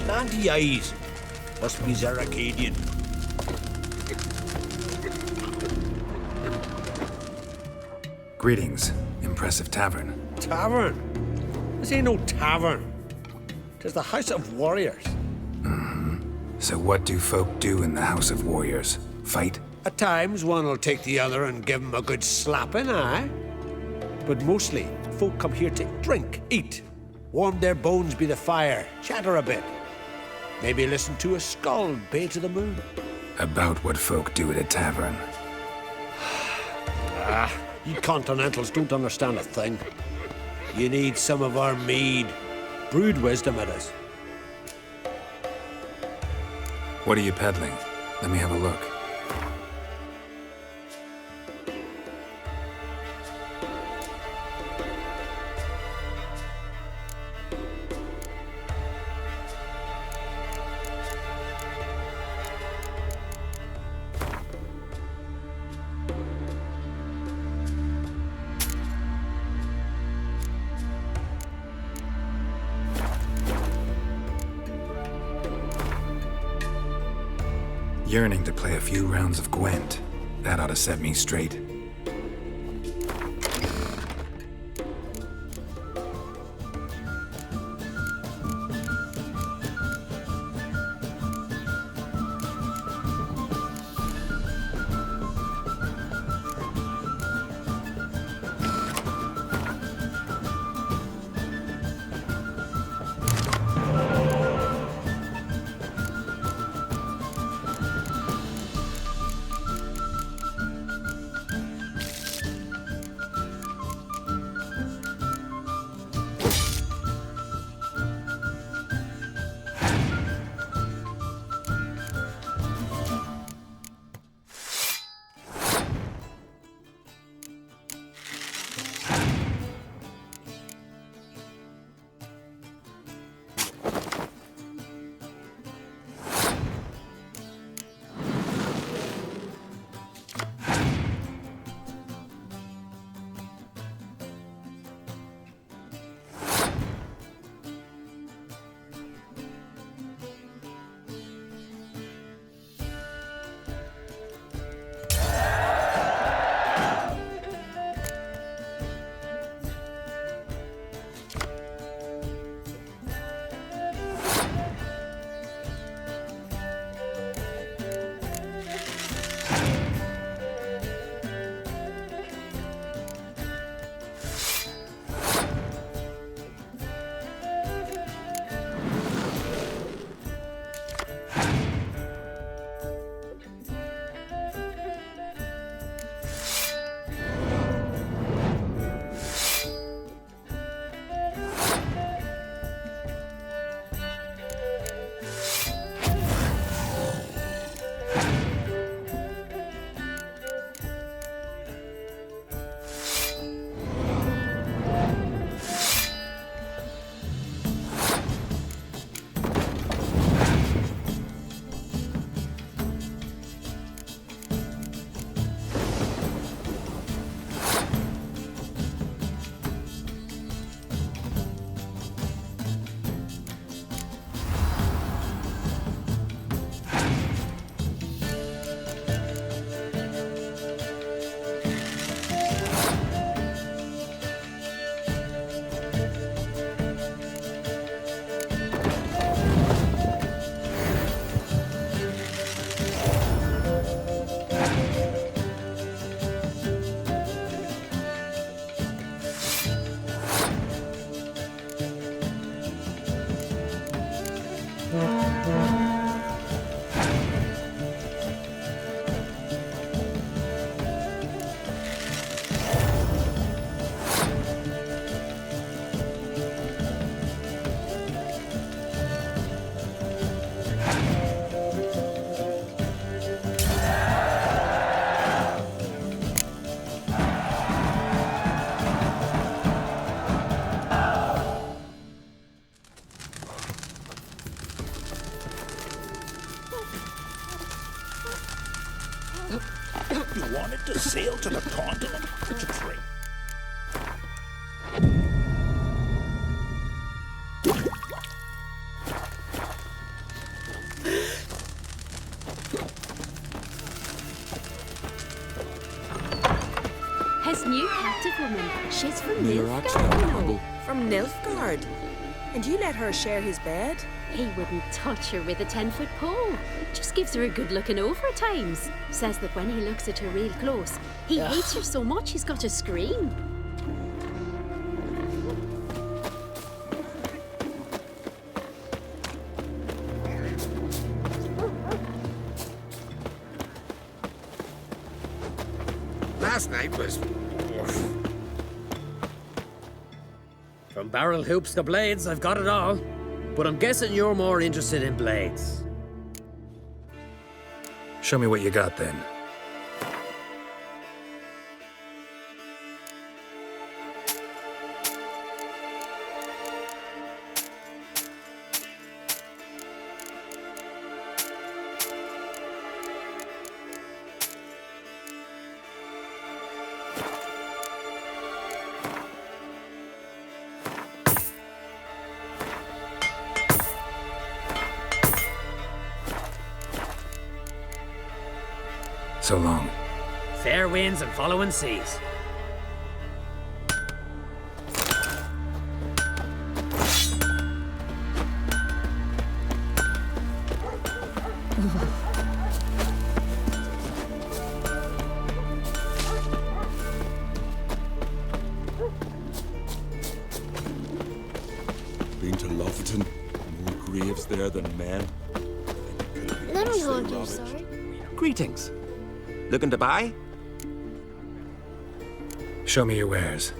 Slanty eyes. Must be Zaracadian. Greetings. Impressive tavern. Tavern? This ain't no tavern. 'Tis the House of Warriors. So what do folk do in the House of Warriors? Fight? At times, one'll take the other and give 'em a good slapping, aye? But mostly, folk come here to drink, eat, warm their bones by the fire, chatter a bit. Maybe listen to a skull bay to the moon. About what folk do at a tavern. You Continentals don't understand a thing. You need some of our mead. Brewed wisdom it is. What are you peddling? Let me have a look. Yearning to play a few rounds of Gwent. That ought to set me straight. You wanted to sail to the continent? It's a trade. this new captive woman, she's from You're actually Nilfgaard, you humble. know. From Nilfgaard? And you let her share his bed? He wouldn't touch her with a 10-foot pole. Just gives her a good looking over at times. Says that when he looks at her real close, he hates her so much he's got to scream. Last night was... From barrel hoops to blades, I've got it all. But I'm guessing you're more interested in blades. Show me what you got then. So long. Fair winds and following seas. Been to Lofoten. More graves there than men. Let me hold your sword. Greetings. Looking to buy? Show me your wares.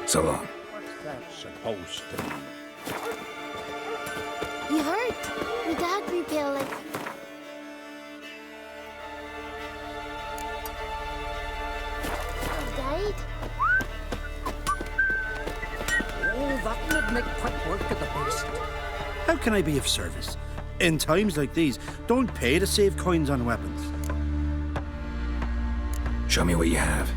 So long. What's that supposed to mean? You hurt? My dad repelled like... I've died? Oh, that would make quick work of the beast. How can I be of service? In times like these, don't pay to save coins on weapons. Show me what you have.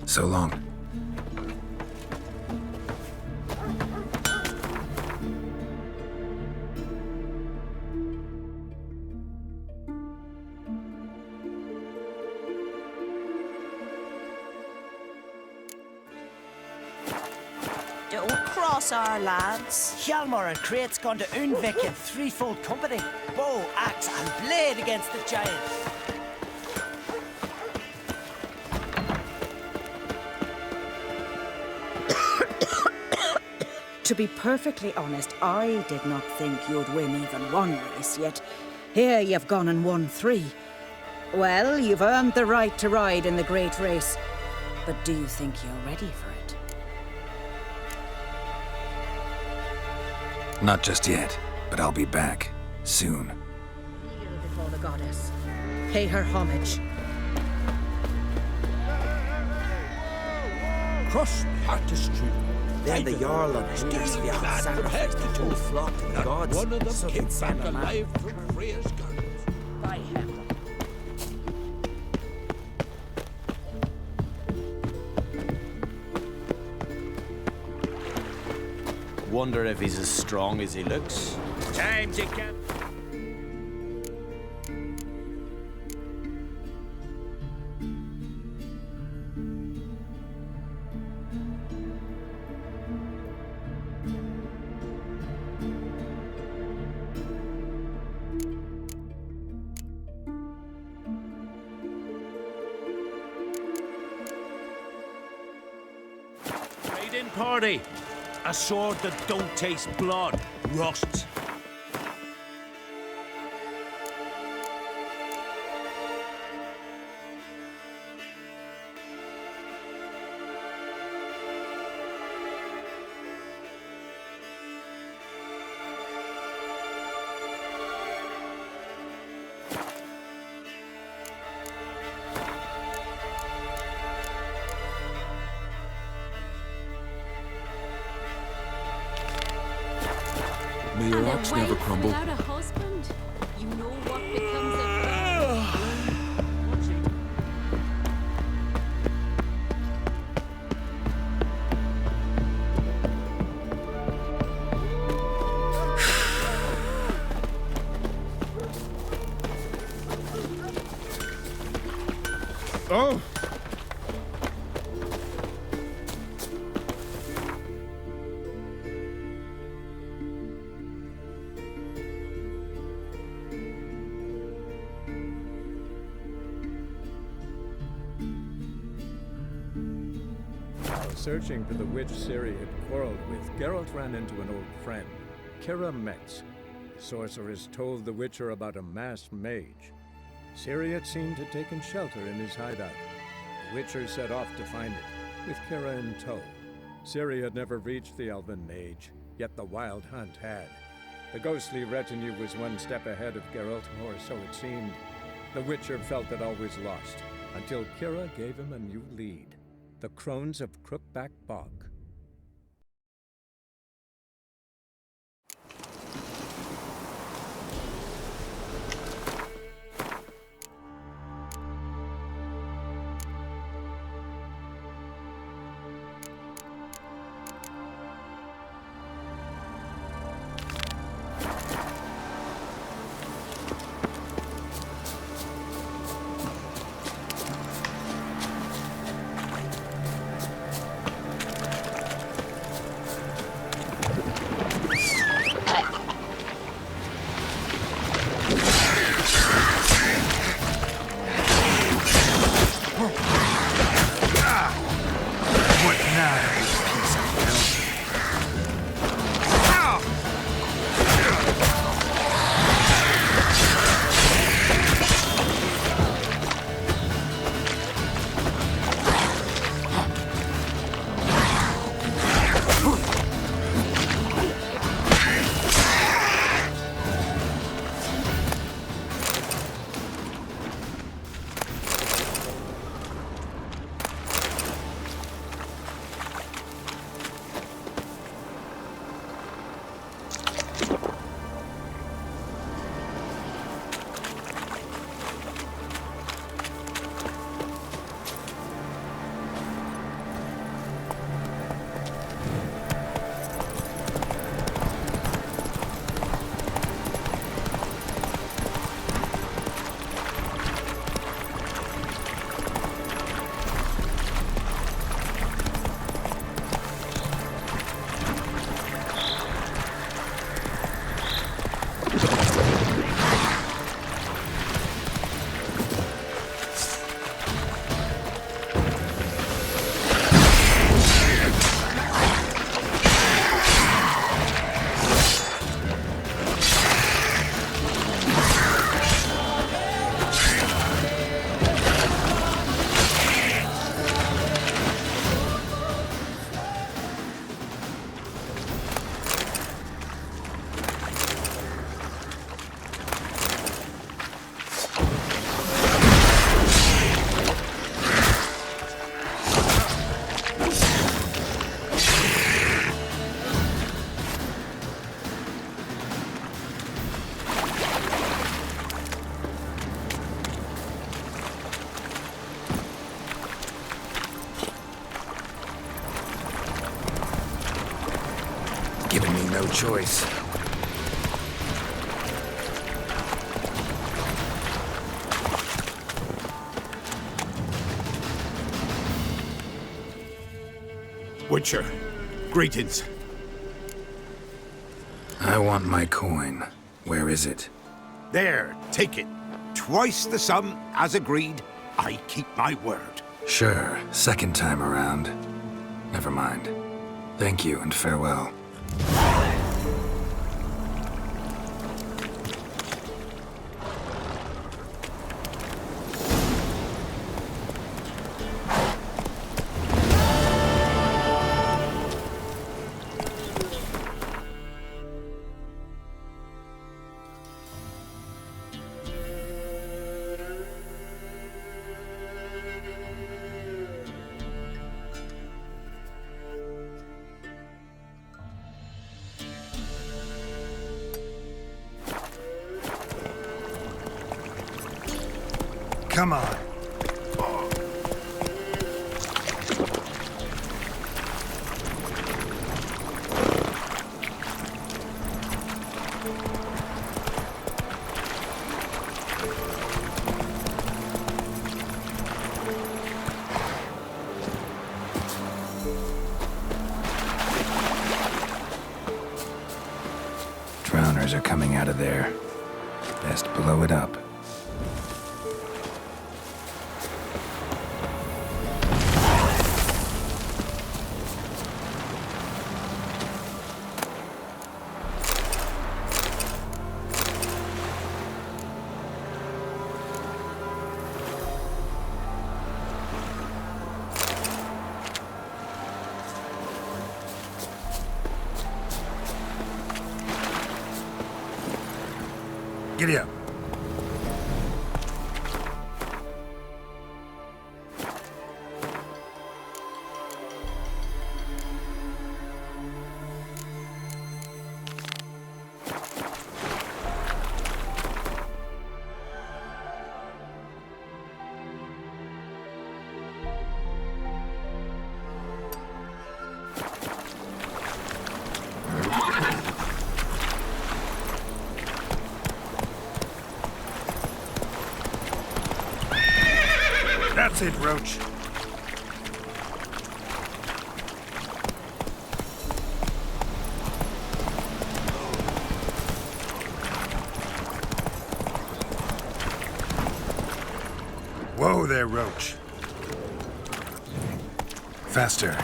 So long. Don't cross our lads. Hjalmar and Crate's gone to Unvik in threefold company. Bow, axe, and blade against the giant. To be perfectly honest, I did not think you'd win even one race yet. Here you've gone and won 3. Well, you've earned the right to ride in the great race. But do you think you're ready for it? Not just yet, but I'll be back. Soon. Kneel before the goddess. Pay her homage. Cross Part-69. Then the Jarl on his Deathfield sacrificed the whole flock to the Not gods. one of them So came they'd back send a man. alive from Freya's guns. By heaven. Wonder if he's as strong as he looks. Time to get... party. A sword that don't taste blood rusts. May your And a ox never wife crumble. without a husband, you know what becomes of her. Oh! While searching for the witch Ciri had quarreled with, Geralt ran into an old friend, Kira Metz. The sorceress told the Witcher about a masked mage. Ciri had seemed to have taken shelter in his hideout. The Witcher set off to find it, with Kira in tow. Ciri had never reached the elven mage, yet the wild hunt had. The ghostly retinue was one step ahead of Geralt, or so it seemed. The Witcher felt that all was lost, until Kira gave him a new lead. The Crones of Crookback Bog. Giving me no choice. Witcher, greetings. I want my coin. Where is it? There, take it. Twice the sum, as agreed. I keep my word. Sure, second time around. Never mind. Thank you and farewell. Come on. Drowners are coming out of there. Best blow it up. Giddy up. That's it, Roach. Whoa there, Roach. Faster.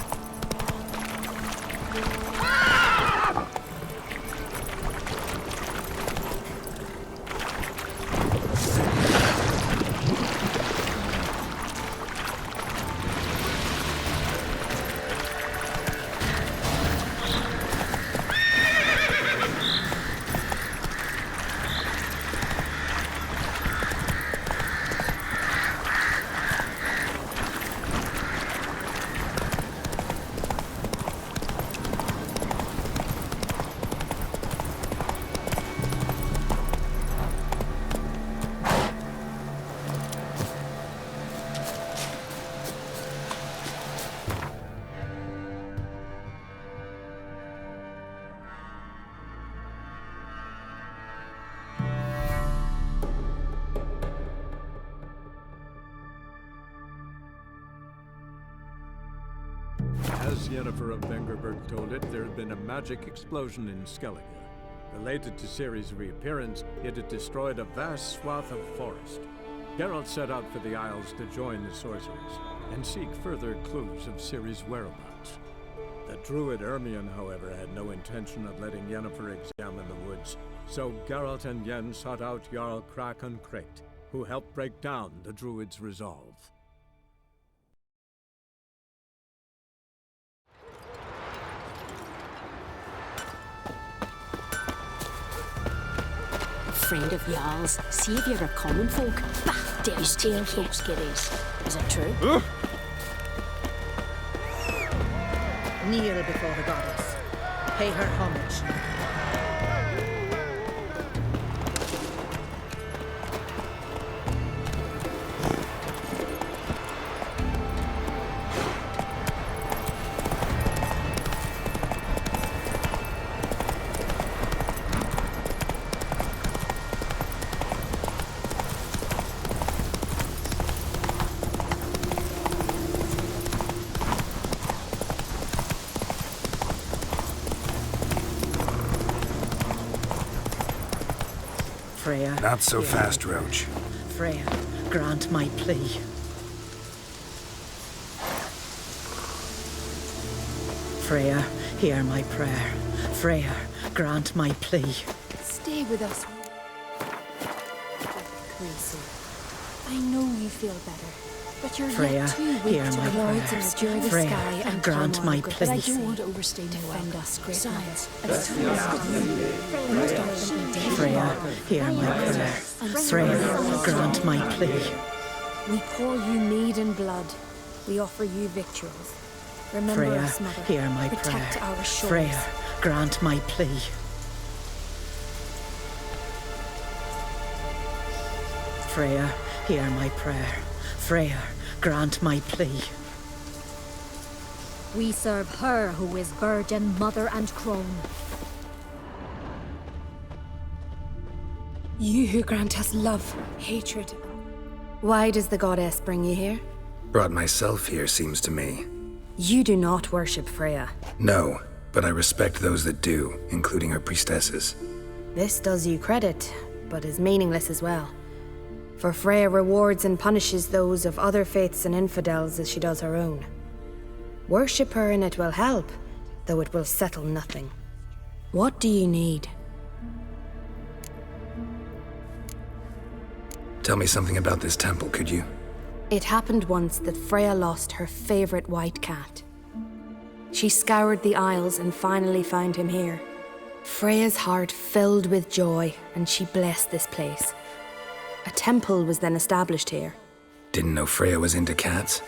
As Yennefer of Vengerberg told it, there had been a magic explosion in Skellige. Related to Ciri's reappearance, it had destroyed a vast swath of forest. Geralt set out for the Isles to join the sorcerers and seek further clues of Ciri's whereabouts. The druid Ermion, however, had no intention of letting Yennefer examine the woods, so Geralt and Yen sought out Jarl Krakon Krayt, who helped break down the druid's resolve. Friend of Jarl's, saviour of common folk. Bah, devastating folks, kiddies. Is it true? Kneel before the goddess. Pay her homage. Freya. Not so fast, Roach. Freya, grant my plea. Freya, hear my prayer. Freya, grant my plea. Stay with us. Gracie, I know you feel better, but you're Freya, yet too weak hear to my lords prayer. and obscure the Freya, sky and grant turmoil my good. plea. But I don't want to overstay my welcome. us, great Besides, Freya, hear my prayer. Freya, grant my plea. we pour you mead and blood. We offer you victuals. Remember Freya, us, Mother. hear my Protect prayer. our shores. Freya, grant my plea. Freya, hear my prayer. Freya, grant my plea. We serve her who is virgin, mother, and crone. You who grant us love, hatred. Why does the goddess bring you here? Brought myself here, seems to me. You do not worship Freya. No, but I respect those that do, including her priestesses. This does you credit, but is meaningless as well. For Freya rewards and punishes those of other faiths and infidels as she does her own. Worship her and it will help, though it will settle nothing. What do you need? Tell me something about this temple, could you? It happened once that Freya lost her favorite white cat. She scoured the Isles and finally found him here. Freya's heart filled with joy, and she blessed this place. A temple was then established here. Didn't know Freya was into cats.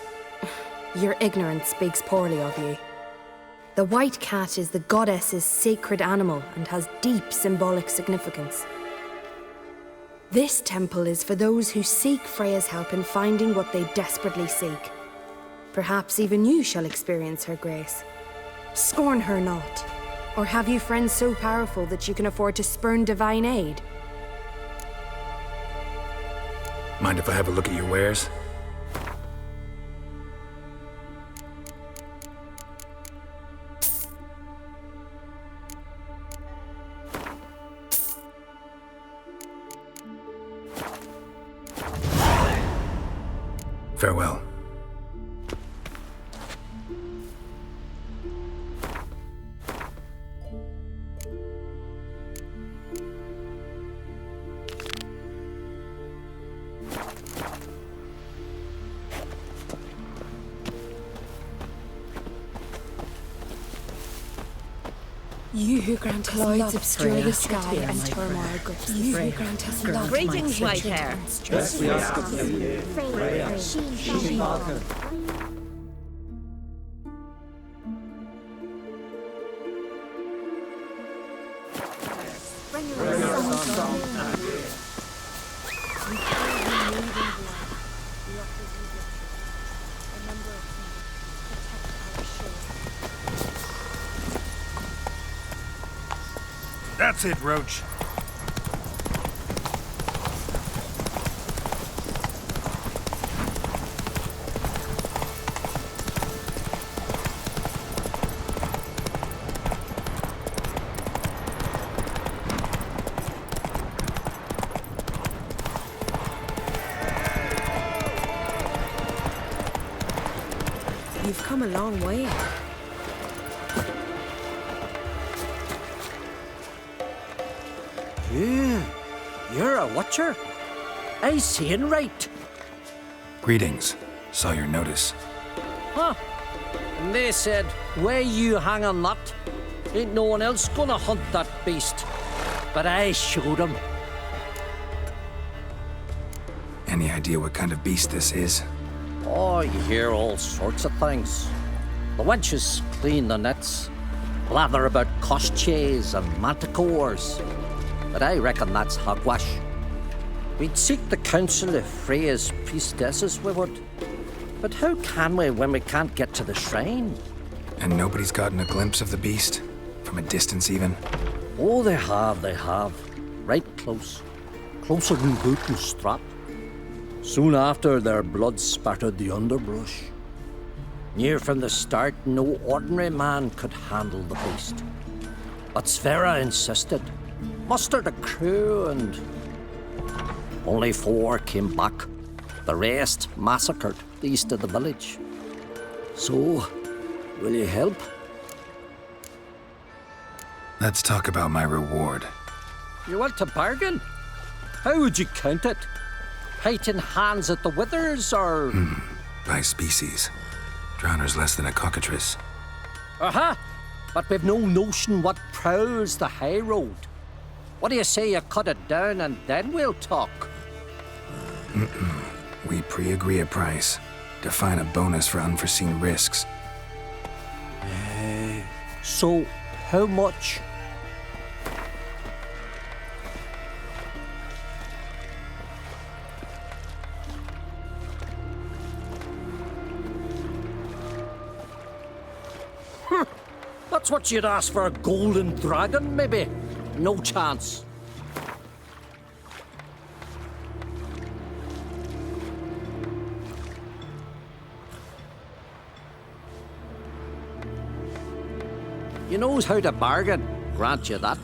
Your ignorance speaks poorly of you. The white cat is the goddess's sacred animal and has deep symbolic significance. This temple is for those who seek Freya's help in finding what they desperately seek. Perhaps even you shall experience her grace. Scorn her not. Or have you friends so powerful that you can afford to spurn divine aid? Mind if I have a look at your wares? Farewell. You who grant us Clouds love, obscure Freya, the sky hear and my turmoil prayer. grips You Freya, who grant us grant love. my Greetings, plea. white hair. Yes, we ask of thee. Freya, she Malcolm. That's it, Roach. You've come a long way. You're a watcher? I seeing right. Greetings. Saw your notice. Huh. And they said, where you hang on that, ain't no one else gonna hunt that beast. But I showed him. Any idea what kind of beast this is? Oh, you hear all sorts of things. The wenches clean the nets, blather about koshchays and manticores. But I reckon that's hogwash. We'd seek the counsel of Freya's priestesses, we would. But how can we when we can't get to the shrine? And nobody's gotten a glimpse of the beast? From a distance, even? Oh, they have. Right close. Closer than boot and strap. Soon after, their blood spattered the underbrush. Near from the start, no ordinary man could handle the beast. But Sverre insisted. Mustered a crew and... Only 4 came back. The rest massacred east of the village. So, will you help? Let's talk about my reward. You want to bargain? How would you count it? Height in hands at the withers, or...? By species. Drowner's less than a cockatrice. Aha! But we've no notion what prowls the high road. What do you say you cut it down and then we'll talk? We pre-agree a price. Define a bonus for unforeseen risks. So, how much? That's what you'd ask for a golden dragon, maybe? No chance. You knows how to bargain, grant you that.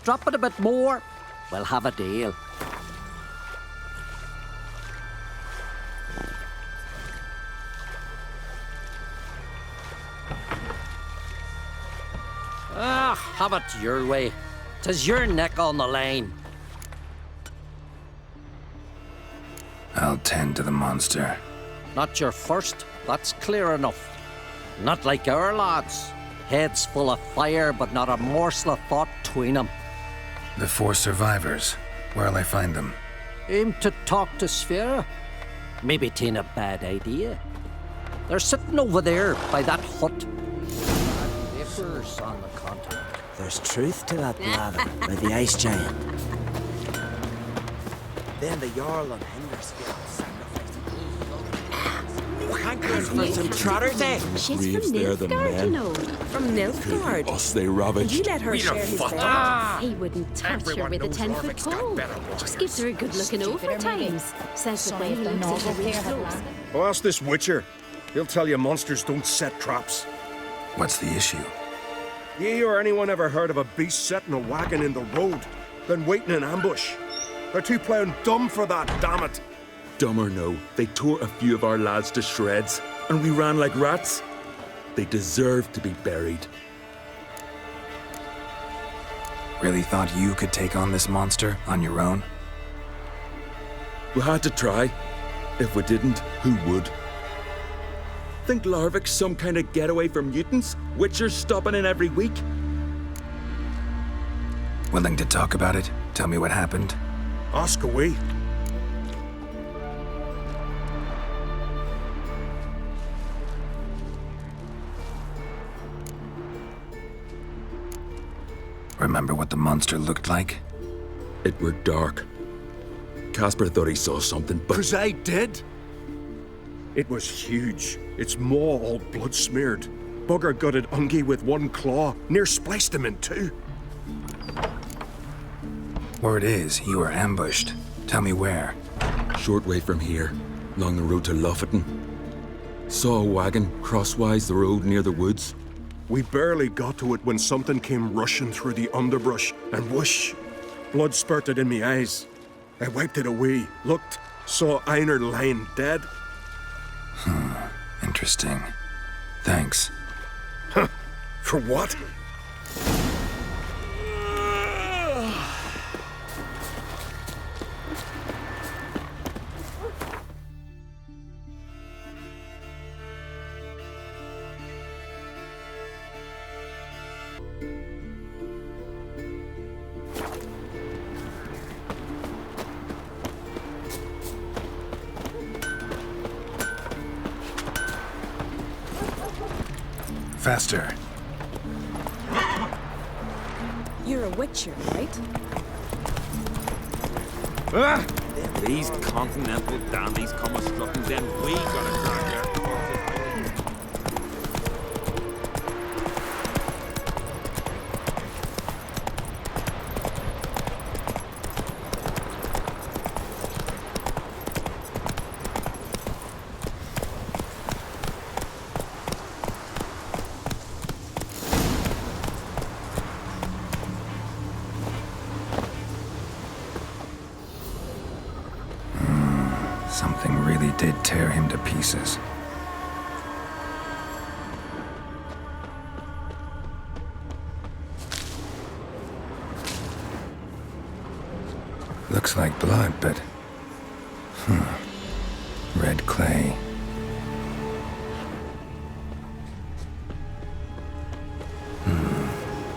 Drop it a bit more, we'll have a deal. Have it your way. 'Tis your neck on the line. I'll tend to the monster. Not your first, that's clear enough. Not like our lads. Heads full of fire, but not a morsel of thought between them. The 4 survivors. Where'll I find them? Aim to talk to Sphere? Maybe 'tain't a bad idea. They're sitting over there by that hut. Papers on the continent. There's truth to that blather by the ice giant. Then the Jarl on Hendersfield sacrificed hankers for some trotters, eh? She's Graves from there, the Nilfgaard, men. you know. From Nilfgaard. Us they ravaged. You let her share his bed. He wouldn't touch her with a 10-foot pole. Just gives her a good looking over times. Says that when he looks at her real close. Oh, ask this Witcher. He'll tell you monsters don't set traps. What's the issue? Ye or anyone ever heard of a beast setting a wagon in the road, then waiting in ambush? They're too plowing dumb for that, damn it. Dumb or no, they tore a few of our lads to shreds, and we ran like rats. They deserve to be buried. Really thought you could take on this monster on your own? We had to try. If we didn't, who would? Think Larvik's some kind of getaway for mutants? Witchers stopping in every week? Willing to talk about it? Tell me what happened? Ask away. Remember what the monster looked like? It were dark. Casper thought he saw something, but... 'Cause I did. It was huge. Its maw all blood smeared. Bugger gutted Ungi with one claw, near spliced him in two. Word is, you were ambushed. Tell me where. Short way from here, along the road to Lofferton. Saw a wagon crosswise the road near the woods. We barely got to it when something came rushing through the underbrush, and whoosh! Blood spurted in me eyes. I wiped it away, looked, saw Einar lying dead. Interesting. Thanks. Huh? For what? Faster. You're a Witcher, right? Ah! These continental dandies come a strutting, then we gotta drag their corpses. Something really did tear him to pieces. Looks like blood, but... Red clay.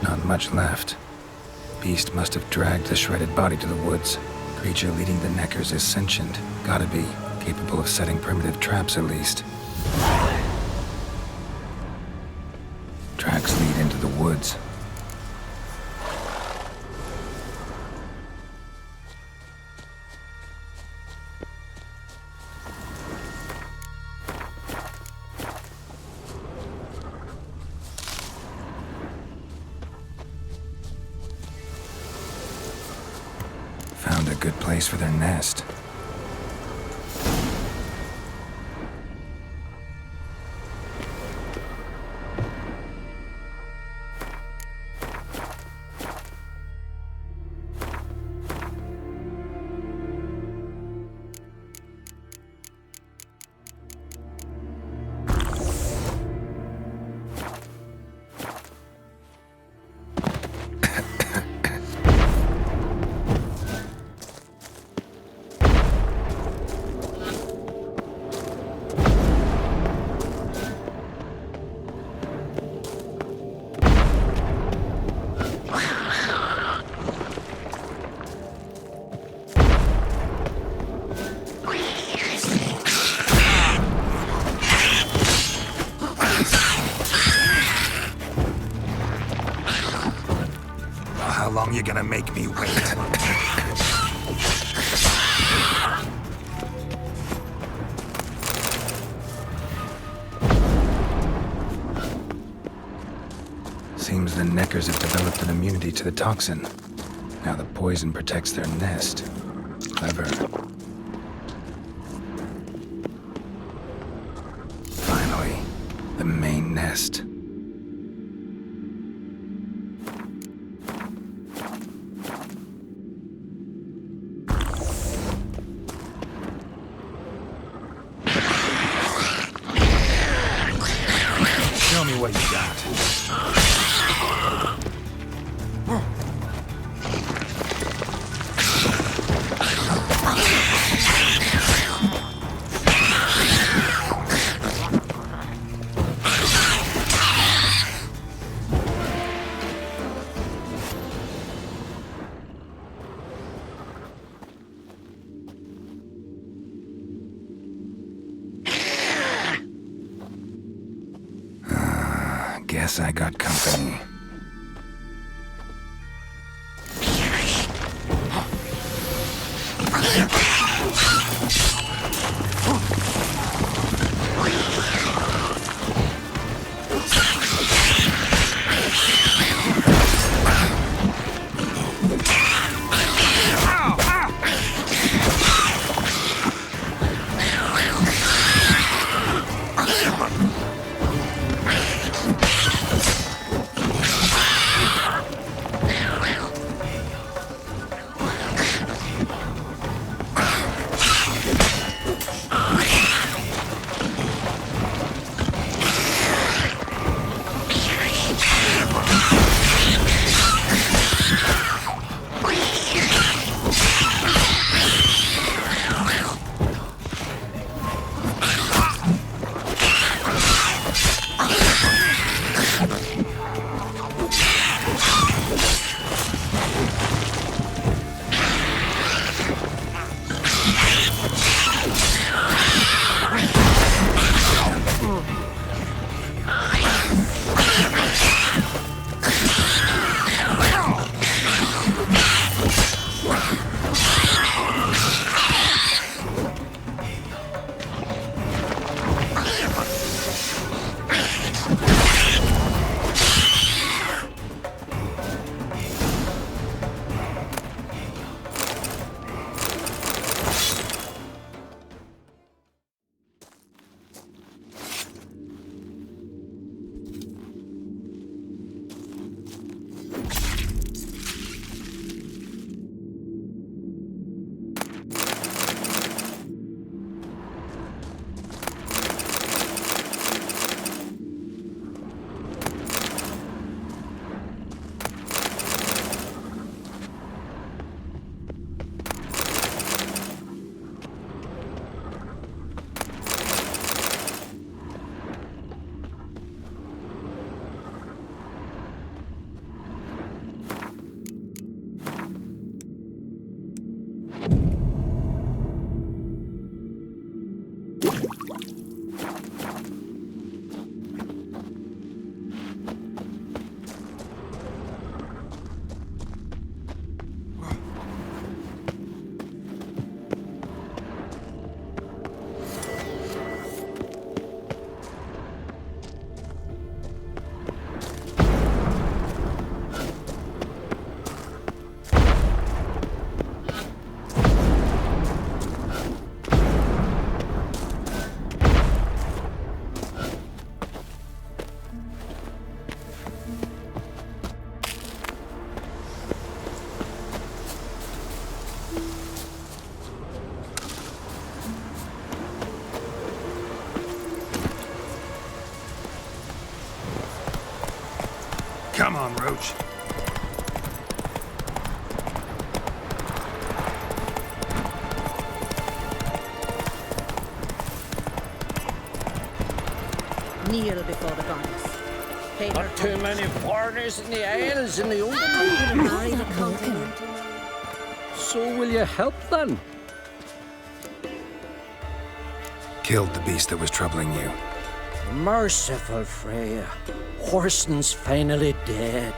Not much left. Beast must have dragged the shredded body to the woods. Creature leading the Neckers is sentient. Gotta be. Capable of setting primitive traps, at least. Tracks lead into the woods. Found a good place for their nest. How long you gonna make me wait? Seems the Neckers have developed an immunity to the toxin. Now the poison protects their nest. Clever. Finally, the main nest. Show me what you got. Guess I got company. en route. Kneel before the goddess. Pay her Not too many foreigners in the Isles in the open. marry the continental. So will you help then? Killed the beast that was troubling you. Merciful Freya. Horson's finally dead.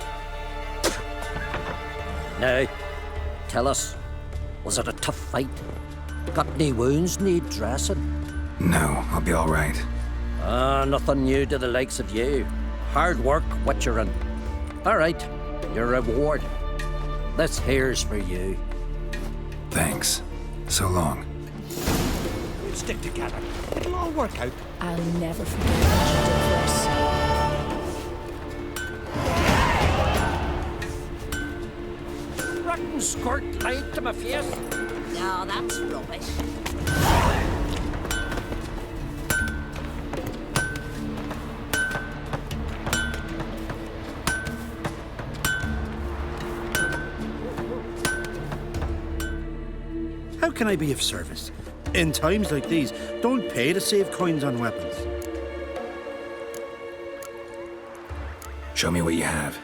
Now, tell us, was it a tough fight? Got any wounds need dressing? No, I'll be all right. Nothing new to the likes of you. Hard work, Witcherin. All right, your reward. This here's for you. Thanks. So long. We'll stick together. It'll all work out. I'll never forget what you did for us. Rotten skirt lied to my face. No, that's rubbish. How can I be of service? In times like these, don't pay to save coins on weapons. Show me what you have.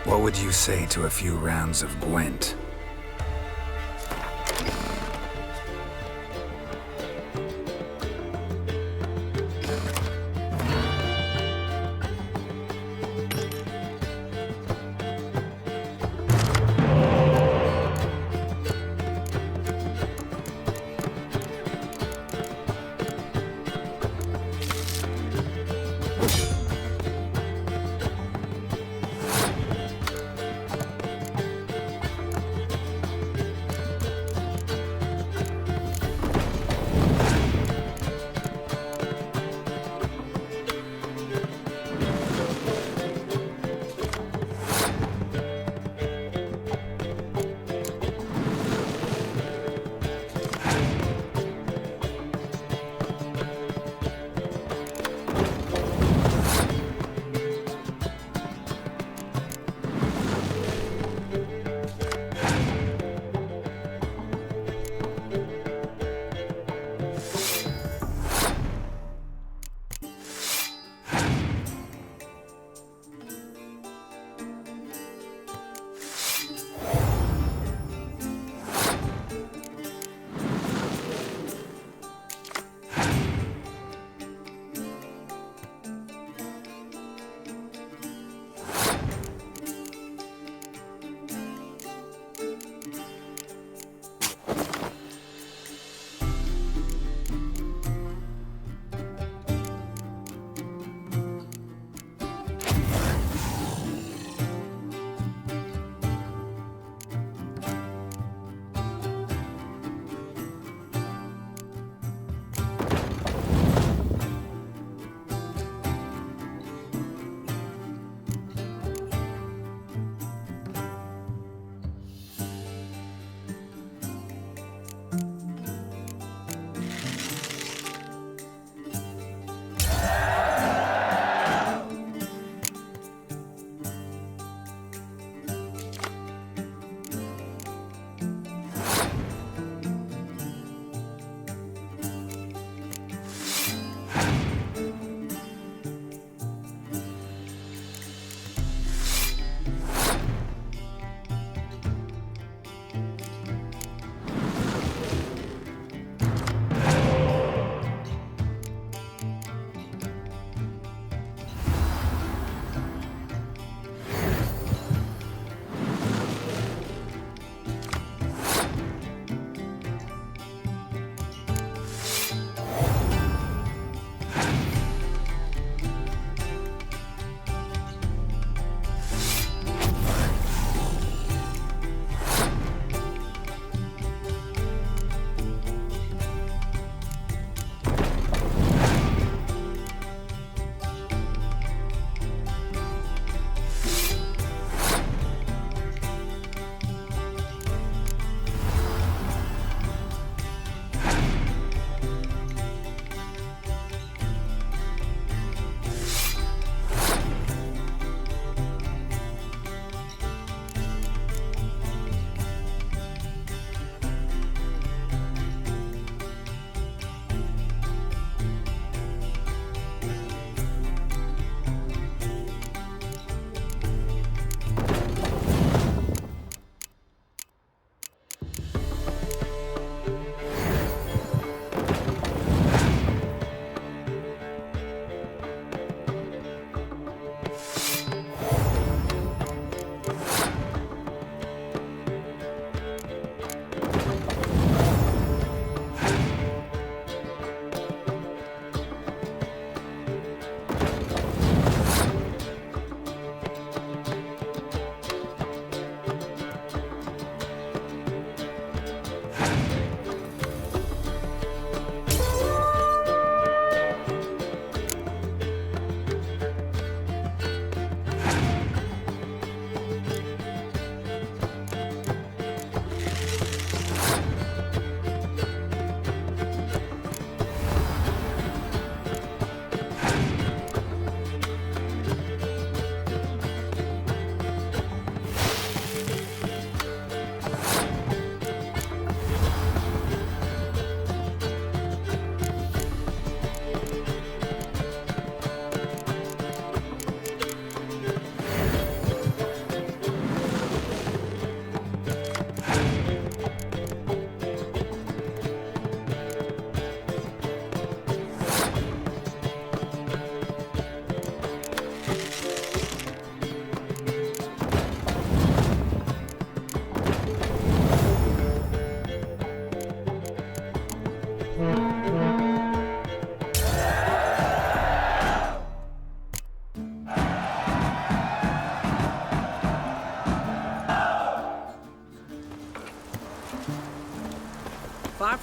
What would you say to a few rounds of Gwent?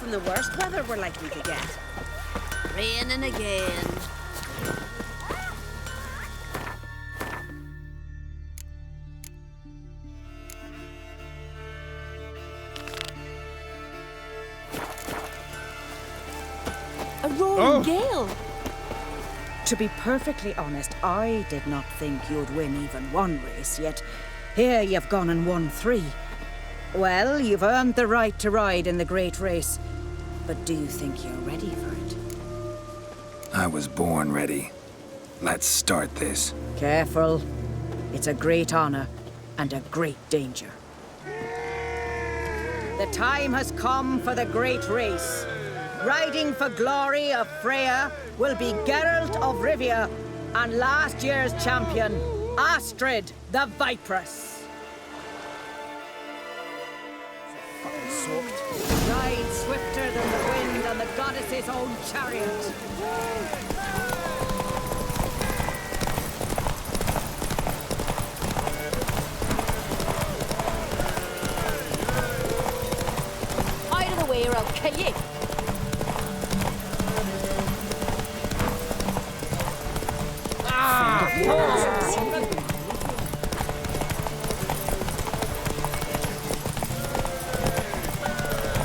from the worst weather we're likely to get. Raining again. A roaring gale. To be perfectly honest, I did not think you'd win even one race, yet here you've gone and won 3. Well, you've earned the right to ride in the great race. But do you think you're ready for it? I was born ready. Let's start this. Careful. It's a great honor and a great danger. The time has come for the great race. Riding for glory of Freya will be Geralt of Rivia and last year's champion, Astrid the Vipress. Fucking soaked. Ride swifter than the wind on the goddess's own chariot. Out of the way or I'll kill you.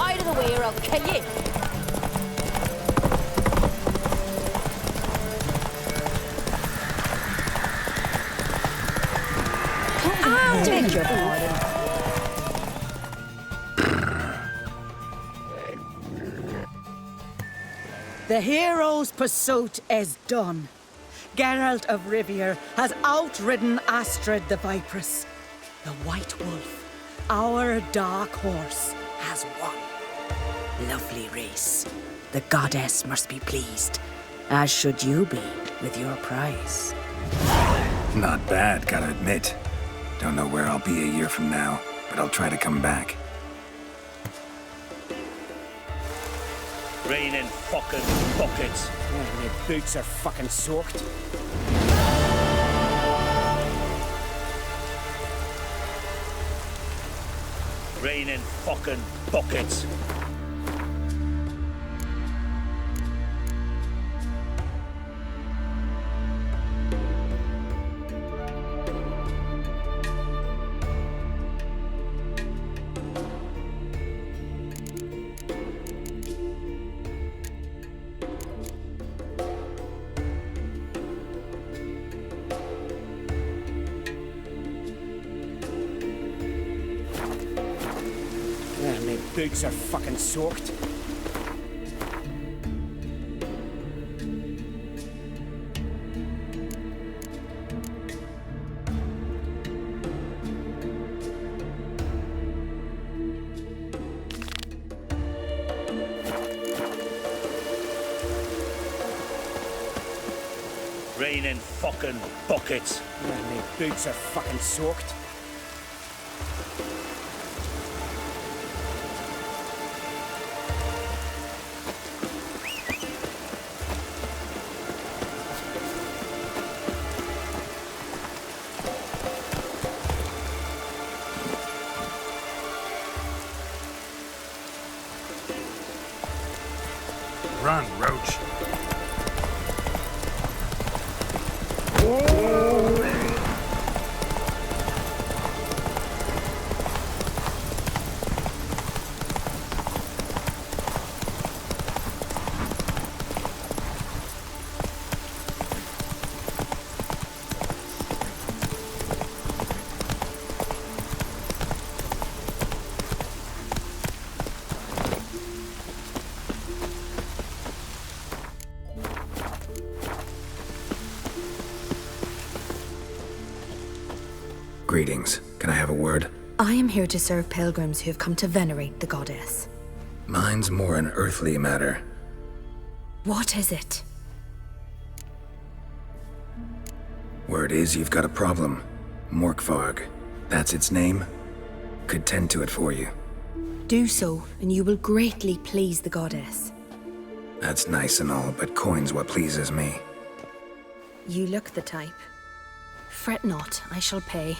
Out of the way or I'll kill you. Beg your pardon. The hero's pursuit is done. Geralt of Rivia has outridden Astrid the Vipress. The White Wolf, our dark horse, has won. Lovely race. The goddess must be pleased, as should you be with your prize. Not bad, gotta admit. Don't know where I'll be a year from now, but I'll try to come back. Raining fucking buckets. Yeah, my boots are fucking soaked. Raining fucking buckets. Yeah, my boots are fucking soaked. Raining fucking buckets. Yeah, my boots are fucking soaked. Run, Roach. Greetings. Can I have a word? I am here to serve pilgrims who have come to venerate the goddess. Mine's more an earthly matter. What is it? Word is you've got a problem. Morkvarg. That's its name? Could tend to it for you. Do so, and you will greatly please the goddess. That's nice and all, but coin's what pleases me. You look the type. Fret not, I shall pay.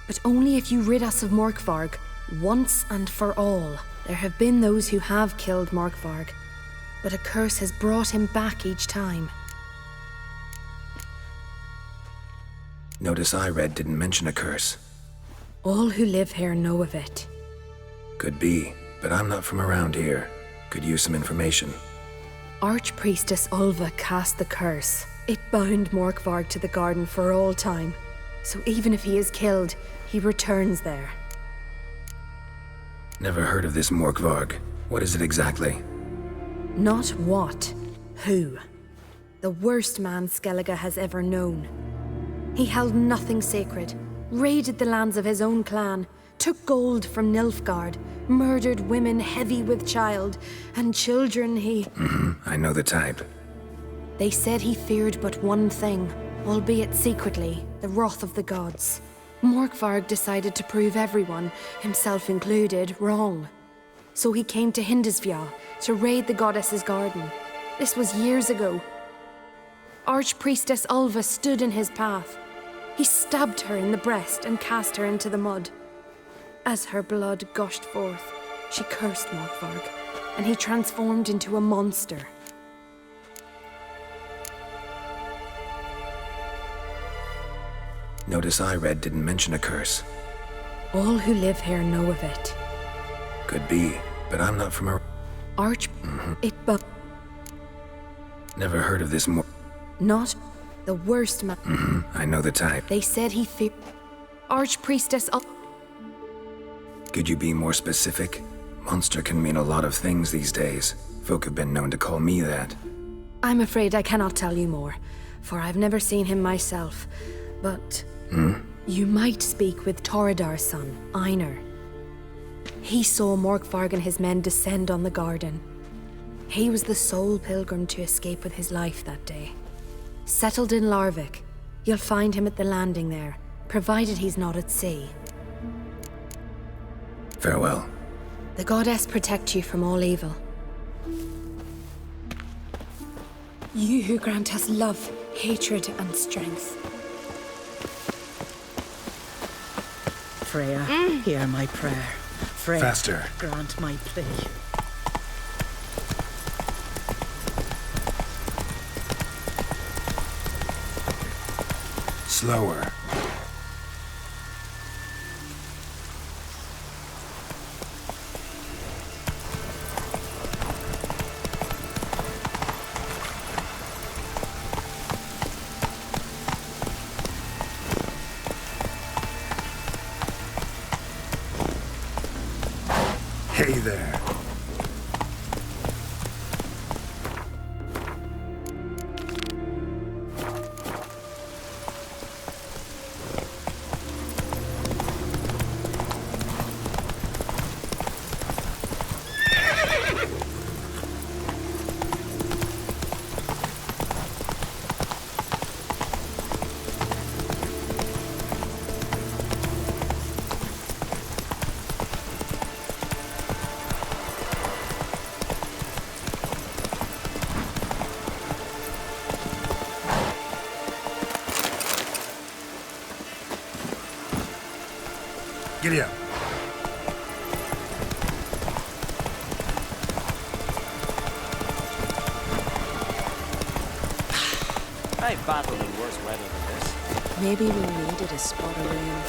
But only if you rid us of Morkvarg, once and for all. There have been those who have killed Morkvarg, but a curse has brought him back each time. Notice I read didn't mention a curse. All who live here know of it. Could be, but I'm not from around here. Could use some information. Archpriestess Ulva cast the curse. It bound Morkvarg to the garden for all time. So even if he is killed, he returns there. Never heard of this Morkvarg. What is it exactly? Not what, who. The worst man Skellige has ever known. He held nothing sacred, raided the lands of his own clan, took gold from Nilfgaard, murdered women heavy with child, and children he... I know the type. They said he feared but one thing, albeit secretly, the wrath of the gods. Morkvarg decided to prove everyone, himself included, wrong. So he came to Hindisvja to raid the goddess's garden. This was years ago. Archpriestess Ulva stood in his path. He stabbed her in the breast and cast her into the mud. As her blood gushed forth, she cursed Morkvarg, and he transformed into a monster. Notice I read didn't mention a curse. All who live here know of it. Could be, but I'm not from Never heard of this Not the worst man. I know the type. They said he feared... Archpriestess Could you be more specific? Monster can mean a lot of things these days. Folk have been known to call me that. I'm afraid I cannot tell you more, for I've never seen him myself. But... You might speak with Toradar's son, Einar. He saw Morkvarg and his men descend on the garden. He was the sole pilgrim to escape with his life that day. Settled in Larvik, you'll find him at the landing there, provided he's not at sea. Farewell. The goddess protect you from all evil. You who grant us love, hatred, and strength. Freya, hear my prayer. Freya, Faster. grant my plea. Slower. Hey there. Giddy up. I've battled in worse weather than this. Maybe we needed a spot of rain.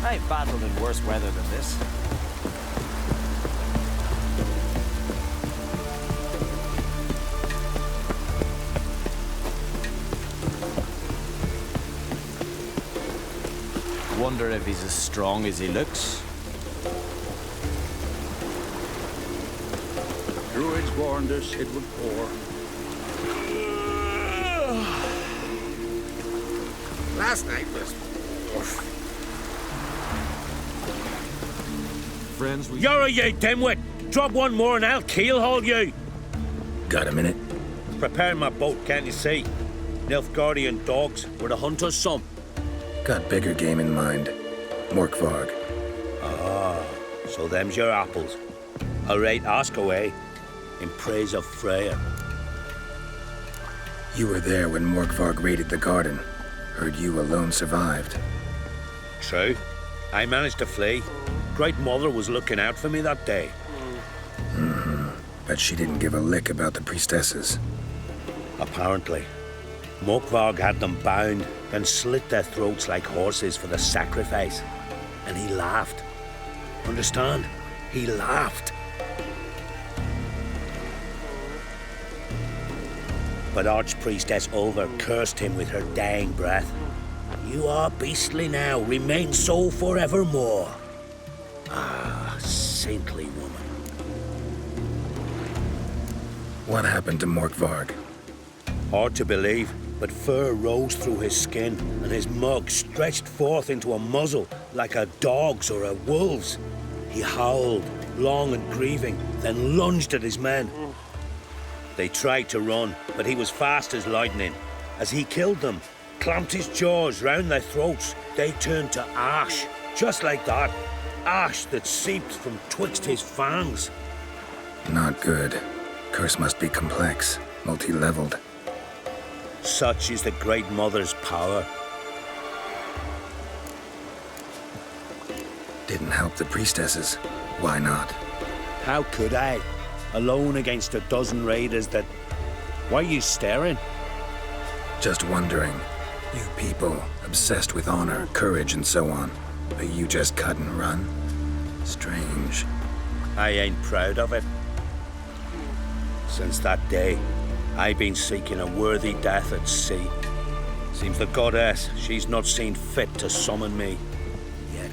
I've battled in worse weather than this. Wonder if he's as strong as he looks. Druids warned us it would pour. Last night was... Friends, we... You're you dimwit! Drop one more and I'll keelhaul you! Got a minute? Preparing my boat, can't you see? Nilfgaardian dogs were the hunters' some. Got bigger game in mind. Morkvarg. Ah, so them's your apples. All right, ask away. in praise of Freya. You were there when Morkvarg raided the garden. Heard you alone survived. True. I managed to flee. Great Mother was looking out for me that day. But she didn't give a lick about the priestesses. Apparently. Morkvarg had them bound, then slit their throats like horses for the sacrifice. And he laughed. Understand? He laughed. But Archpriestess Ulver cursed him with her dying breath. You are beastly now, remain so forevermore. Ah, saintly woman. What happened to Morkvarg? Hard to believe, but fur rose through his skin, and his mug stretched forth into a muzzle like a dog's or a wolf's. He howled, long and grieving, then lunged at his men. They tried to run, but he was fast as lightning. As he killed them, clamped his jaws round their throats, they turned to ash, just like that. Ash that seeped from twixt his fangs. Not good. Curse must be complex, multi-leveled. Such is the Great Mother's power. Didn't help the priestesses. Why not? How could I? Alone against a dozen raiders that... Why are you staring? Just wondering. You people, obsessed with honor, courage, and so on. But you just cut and run? Strange. I ain't proud of it. Since that day, I've been seeking a worthy death at sea. Seems the goddess, she's not seen fit to summon me. Yet.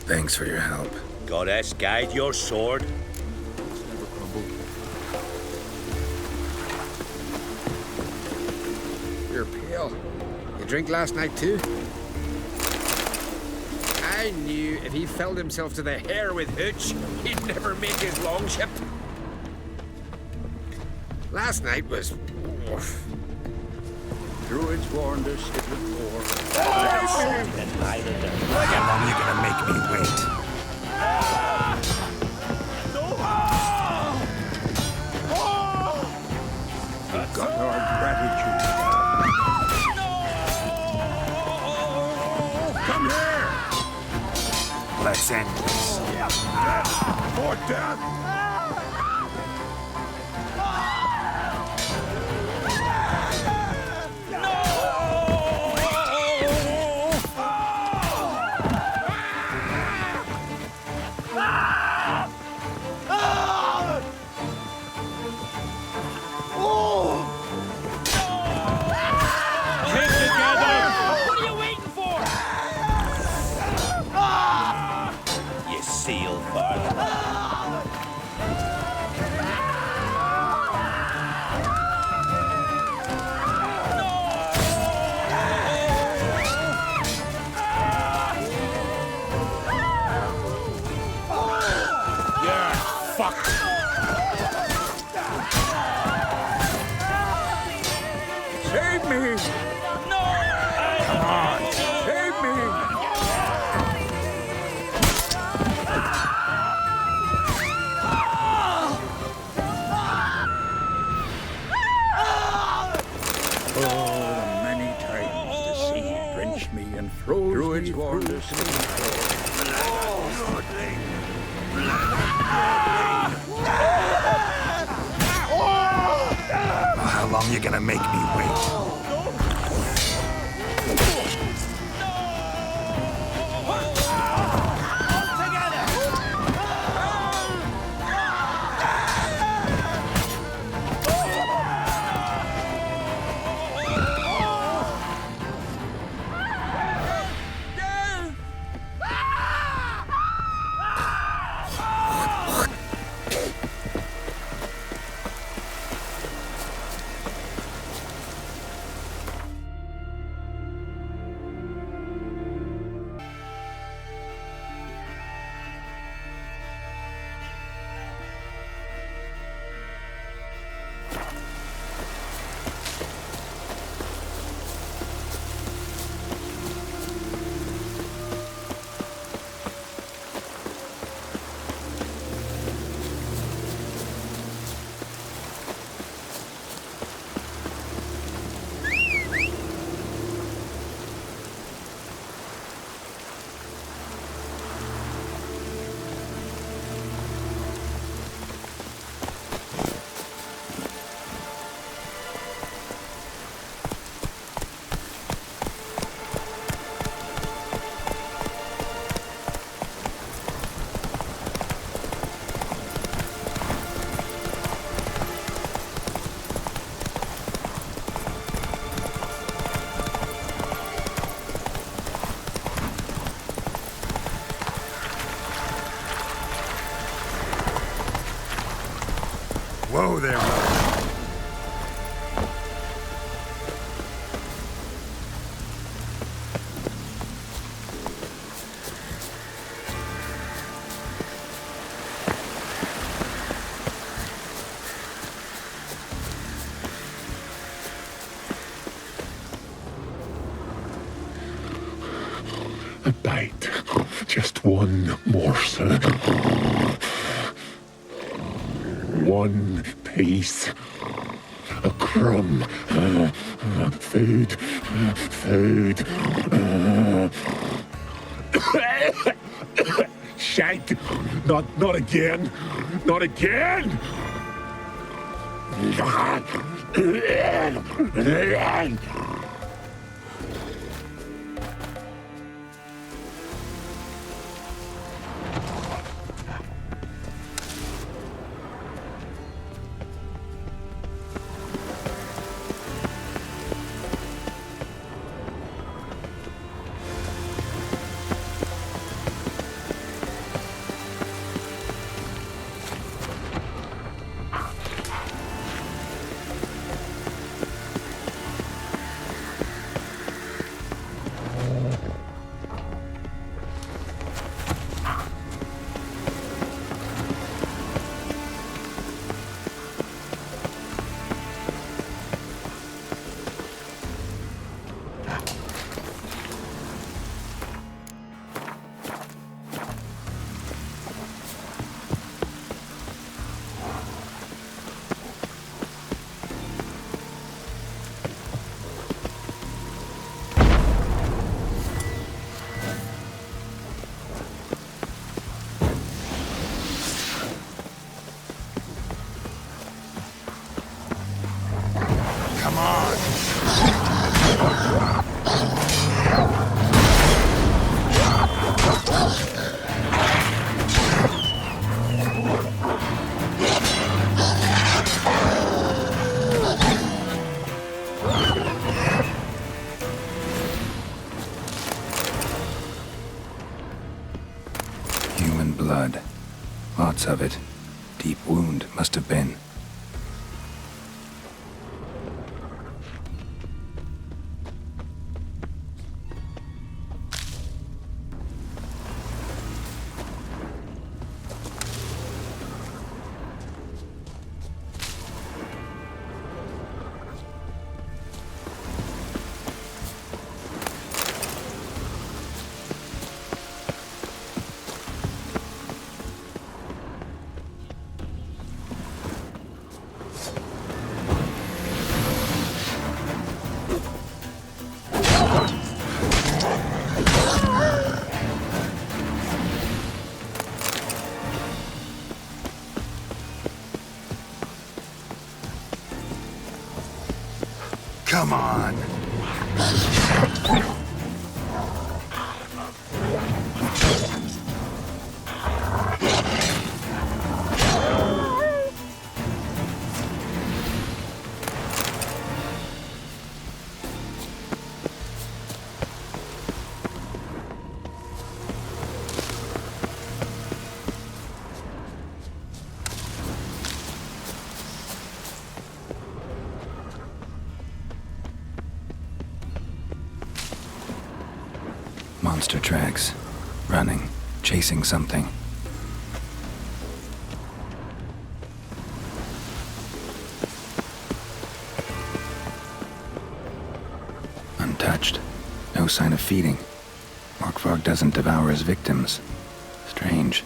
Thanks for your help. Goddess, guide your sword. You're pale. You drink last night too? I knew if he filled himself to the hair with hooch, he'd never make his longship. Last night was... Druids warned us it would pour. How long are you gonna make me wait? We've got our gratitude. Come here! Let's end this. For death! Seal fire. Save me! No! Come on! Save me! And froze Druids me warned through us. How long you gonna make me wait? A bite. Just one morsel. One piece. A crumb. Food. Food. Shite. Not again. Not again. Human blood. Lots of it. Deep wound must have been. Come on. Monster tracks. Running. Chasing something. Untouched. No sign of feeding. Morkvarg doesn't devour his victims. Strange.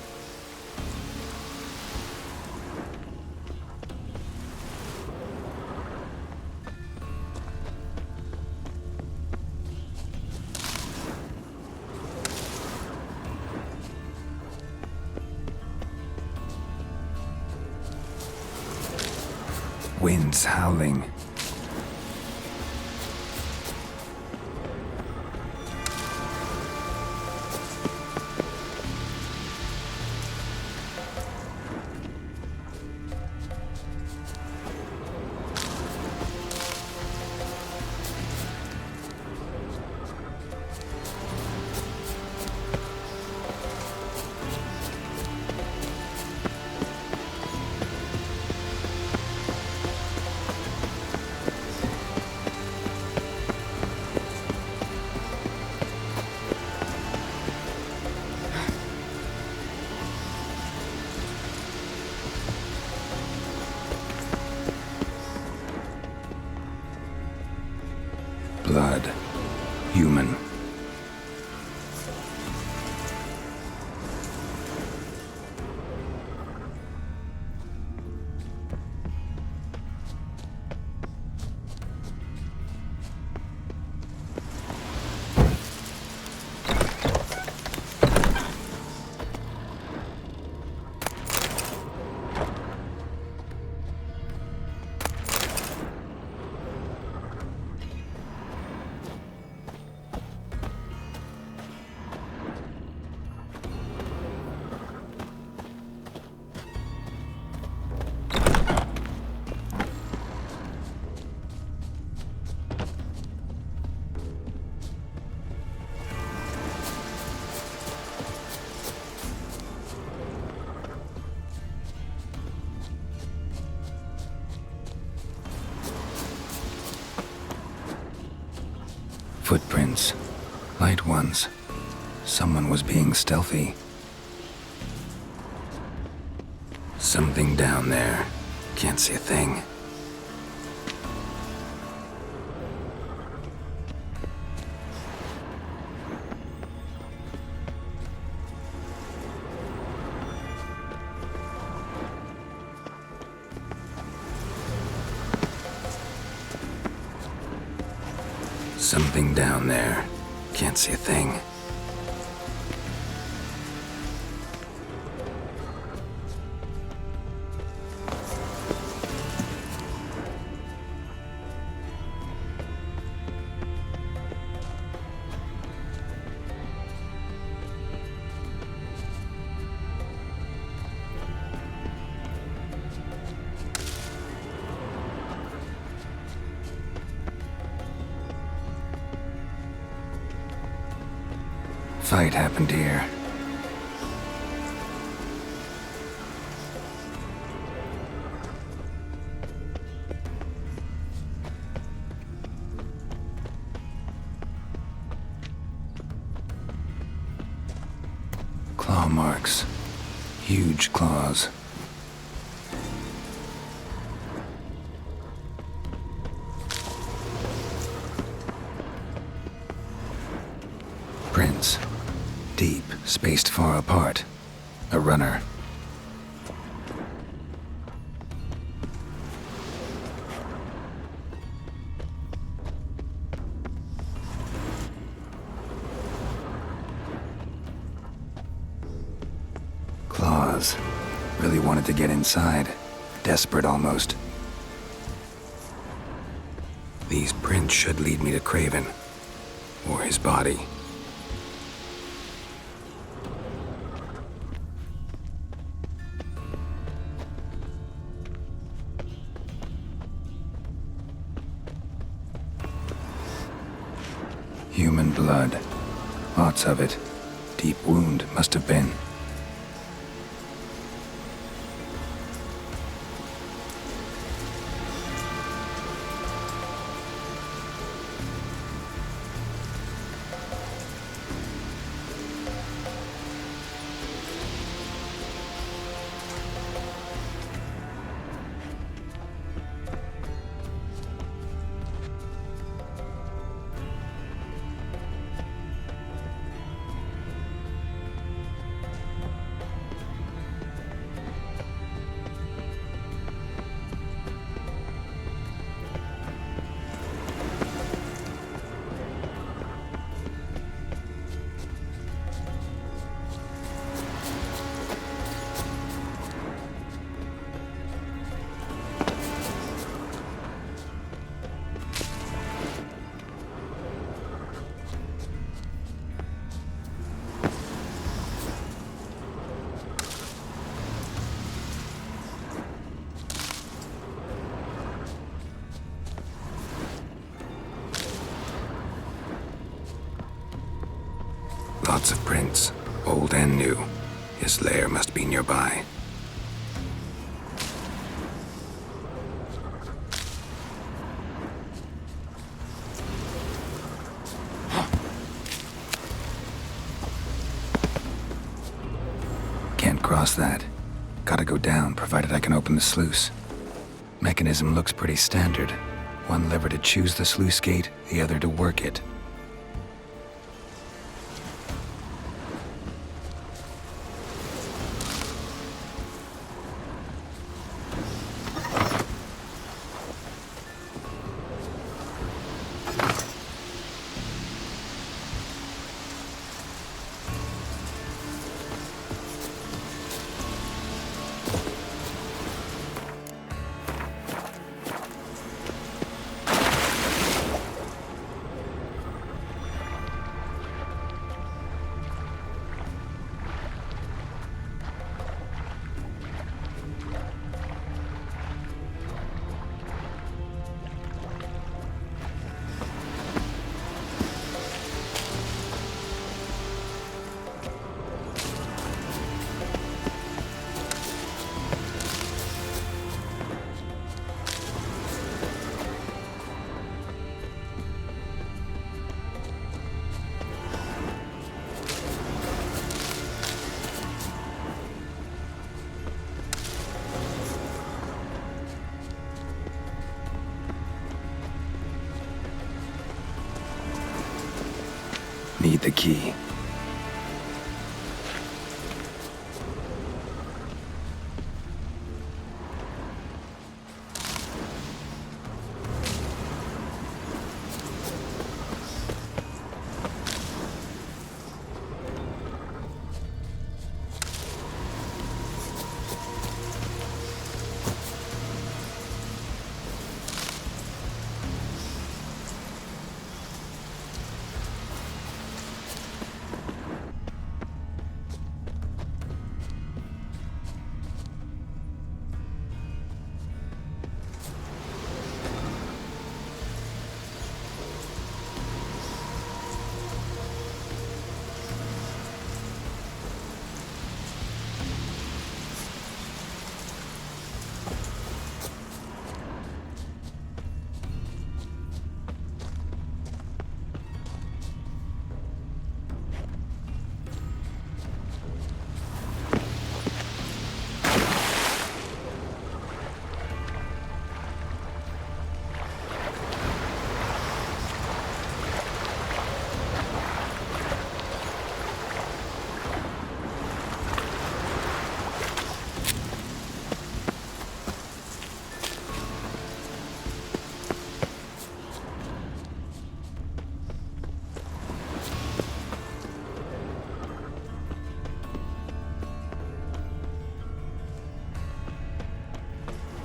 Winds howling. Blood. Human. Footprints. Light ones. Someone was being stealthy. Something down there. Can't see a thing. Something down there. Can't see a thing. Fight happened here. Claw marks. Huge claws. Prints. Deep, spaced far apart. A runner. Claws. Really wanted to get inside. Desperate almost. These prints should lead me to Craven. Or his body. Human blood. Lots of it. Deep wound must have been. Lots of prints, old and new. His lair must be nearby. Can't cross that. Gotta go down, provided I can open the sluice. Mechanism looks pretty standard. One lever to choose the sluice gate, the other to work it. need the key.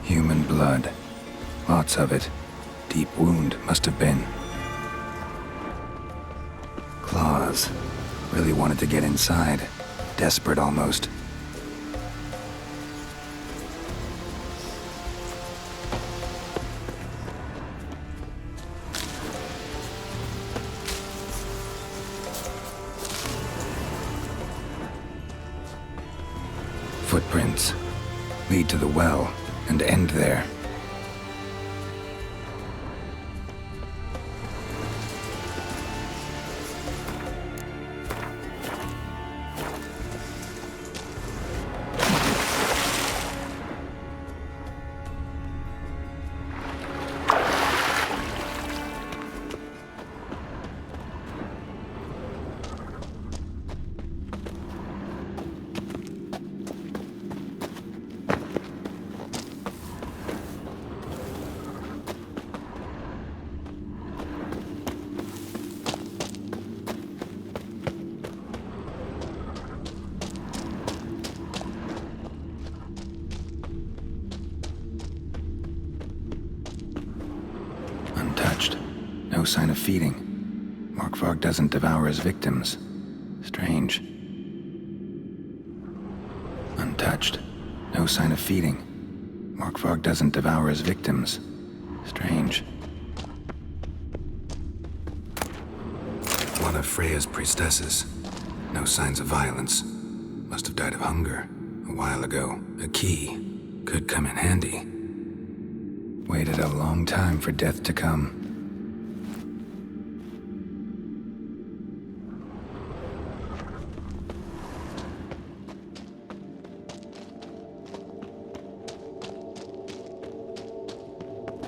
Human blood. Lots of it. Deep wound must have been. Claws. Really wanted to get inside. Desperate almost. Footprints. Lead to the well and end there. Untouched. No sign of feeding. Morkvarg doesn't devour his victims. Strange. Untouched. No sign of feeding. Morkvarg doesn't devour his victims. Strange. One of Freya's priestesses. No signs of violence. Must have died of hunger a while ago. A key could come in handy. Waited a long time for death to come.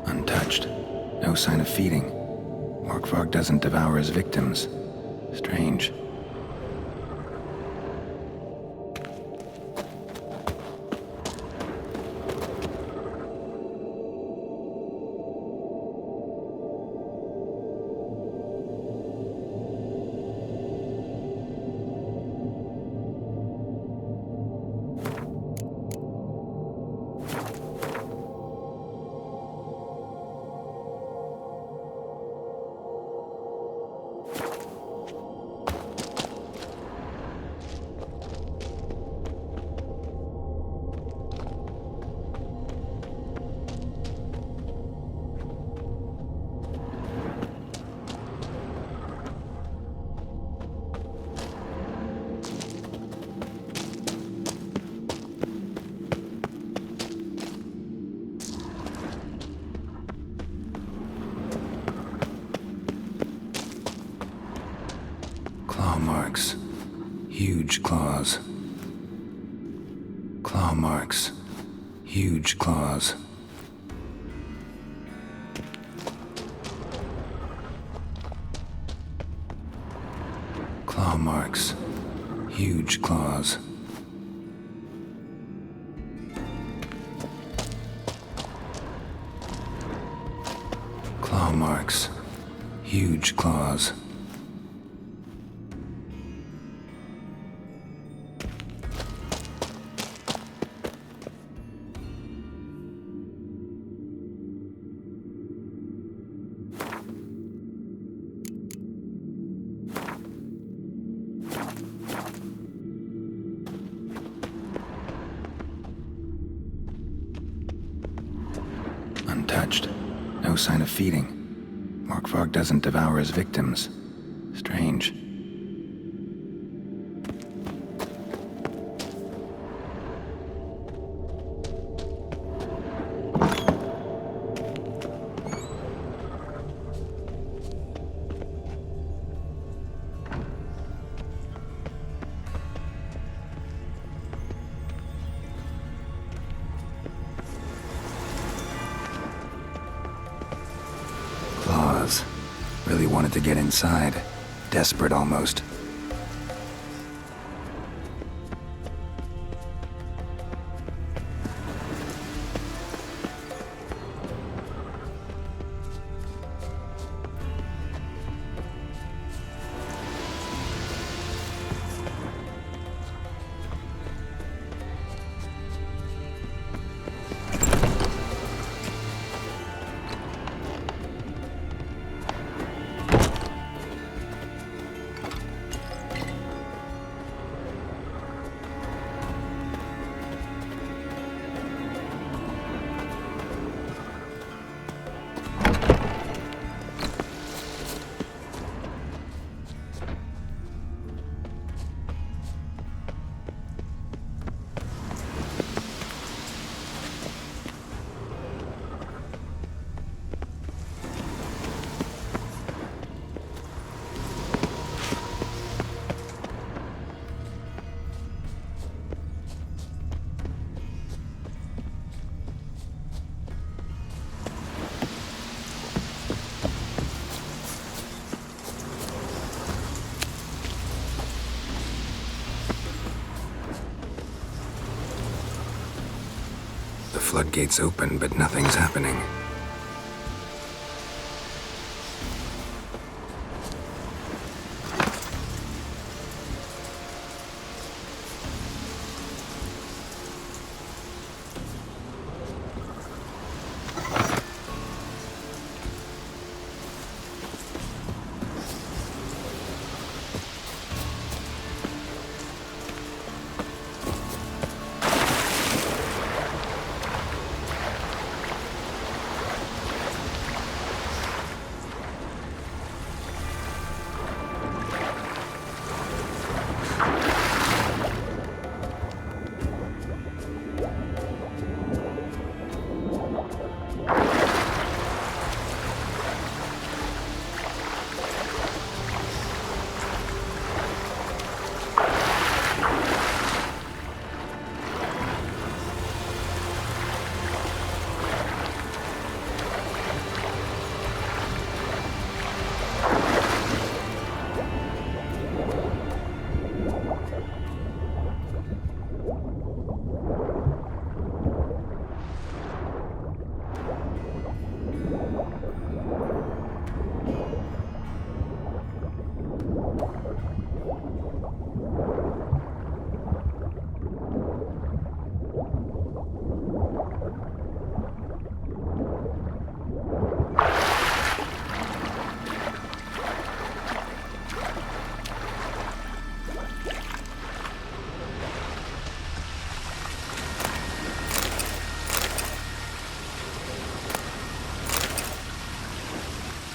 Untouched. No sign of feeding. Morkvarg doesn't devour his victims. Strange. Claw marks. Huge claws. Claw marks. Huge claws. Claw marks. Huge claws. Claw marks. Huge claws. Untouched. No sign of feeding. Morkvarg doesn't devour his victims. Strange. Claws. Really wanted to get inside. Desperate almost. The floodgates open, but nothing's happening.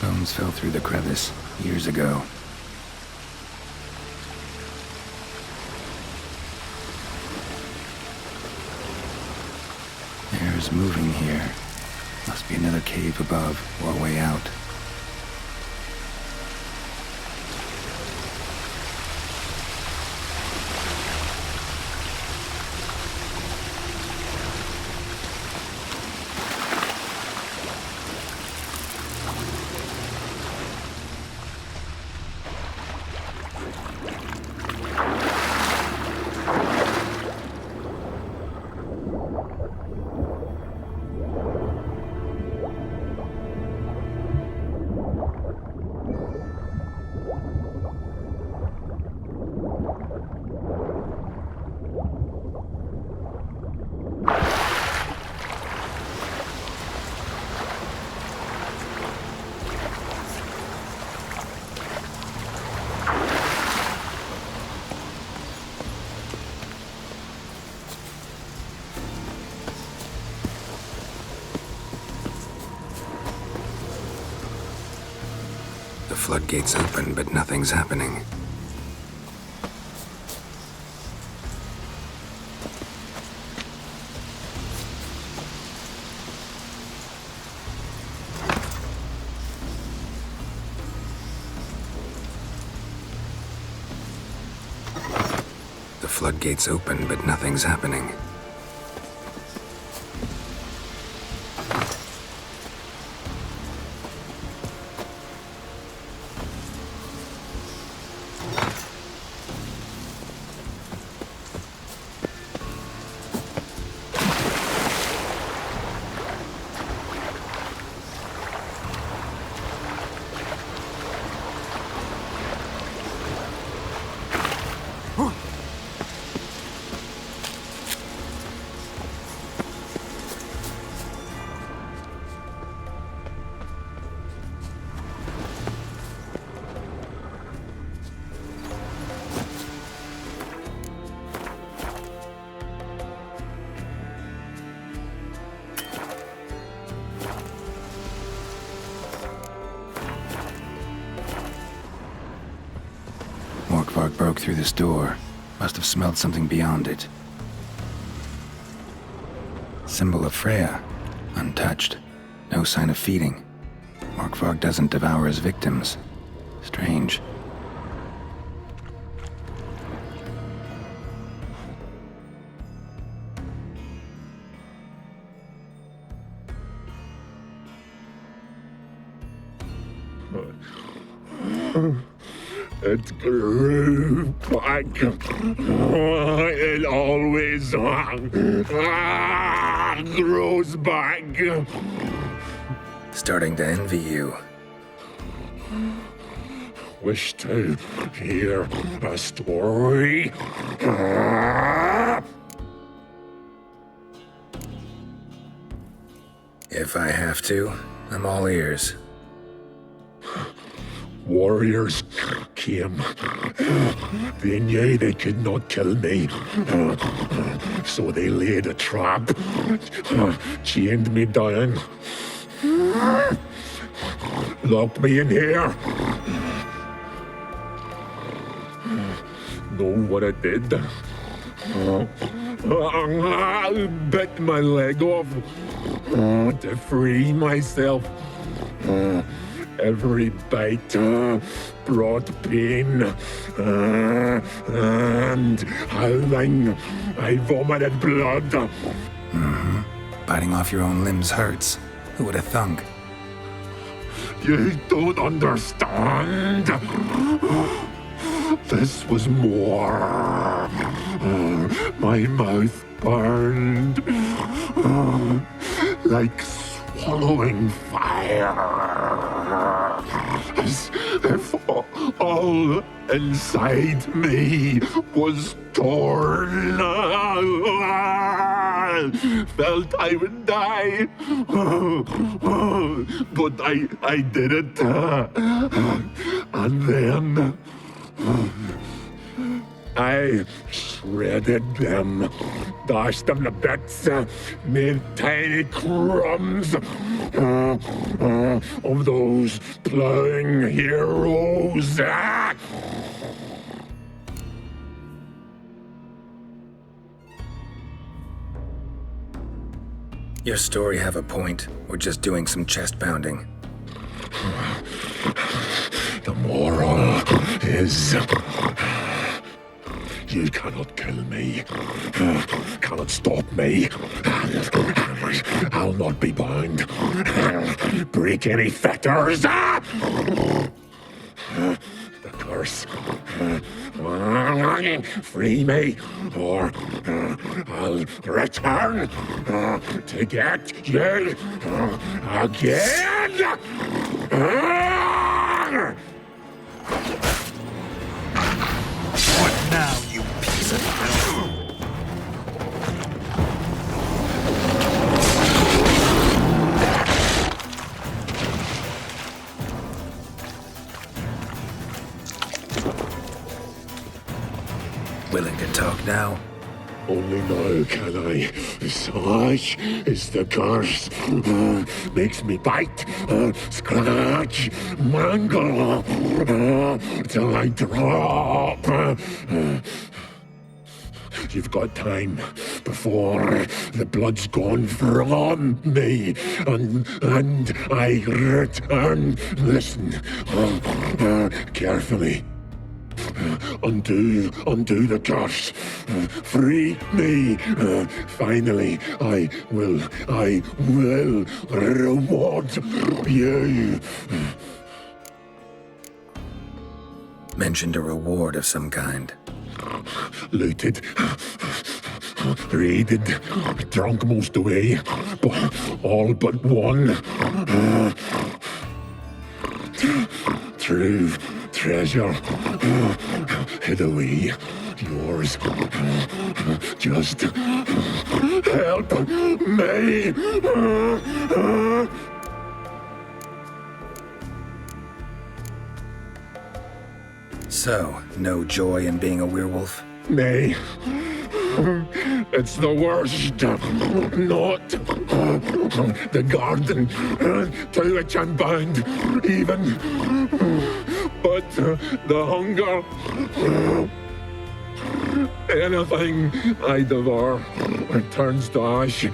Bones fell through the crevice years ago. Air's moving here. Must be another cave above or a way out. The floodgates open, but nothing's happening. The floodgates open, but nothing's happening. Morkvark broke through this door. Must have smelled something beyond it. Symbol of Freya. Untouched. No sign of feeding. Morkvark doesn't devour his victims. Strange. It grew back. It always grows back. Starting to envy you. Wish to hear a story. If I have to, I'm all ears. Warriors came. They knew they could not kill me. So they laid a trap. Chained me down. Locked me in here. Know what I did? I bit my leg off to free myself. Every bite brought pain, and howling, I vomited blood. Mm-hmm. Biting off your own limbs hurts. Who would have thunk? You don't understand. This was more. My mouth burned like swallowing fire. As if all inside me was torn. Felt I would die. But I did it. And then I shredded them, dashed them to bits, made tiny crumbs of those plowing heroes. Your story have a point. We're just doing some chest pounding. The moral is... You cannot kill me, cannot stop me, and I'll not be bound. Break any fetters. The curse. Free me, or I'll return to get you again. What now, you piece of hell? Willing to talk now? Only now can I. Such is the curse. Makes me bite, scratch, mangle, till I drop. You've got time before the blood's gone from me, and I return. Listen, carefully. Undo the curse. Free me. Finally, I will reward you. Mentioned a reward of some kind. Looted, raided, drunk most away, all but one. True treasure hid away. Yours. Just help me. So, no joy in being a werewolf? Nay. It's the worst. Not the garden to which I'm bound, even. But the hunger. Anything I devour turns to ash.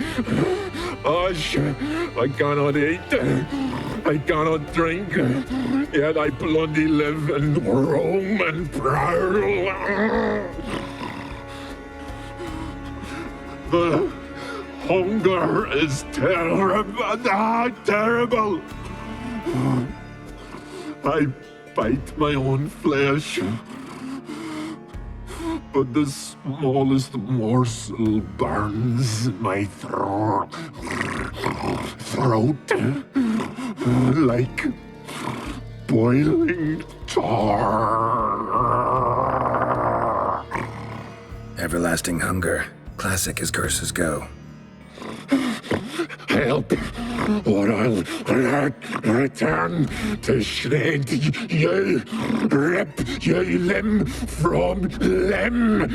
Ash. I cannot eat. I cannot drink. Yet I bloody live and roam and prowl. The hunger is terrible. Terrible. I bite my own flesh, but the smallest morsel burns my throat like boiling tar. Everlasting hunger. Classic as curses go. Help, or I'll return to shred you, rip you limb from limb.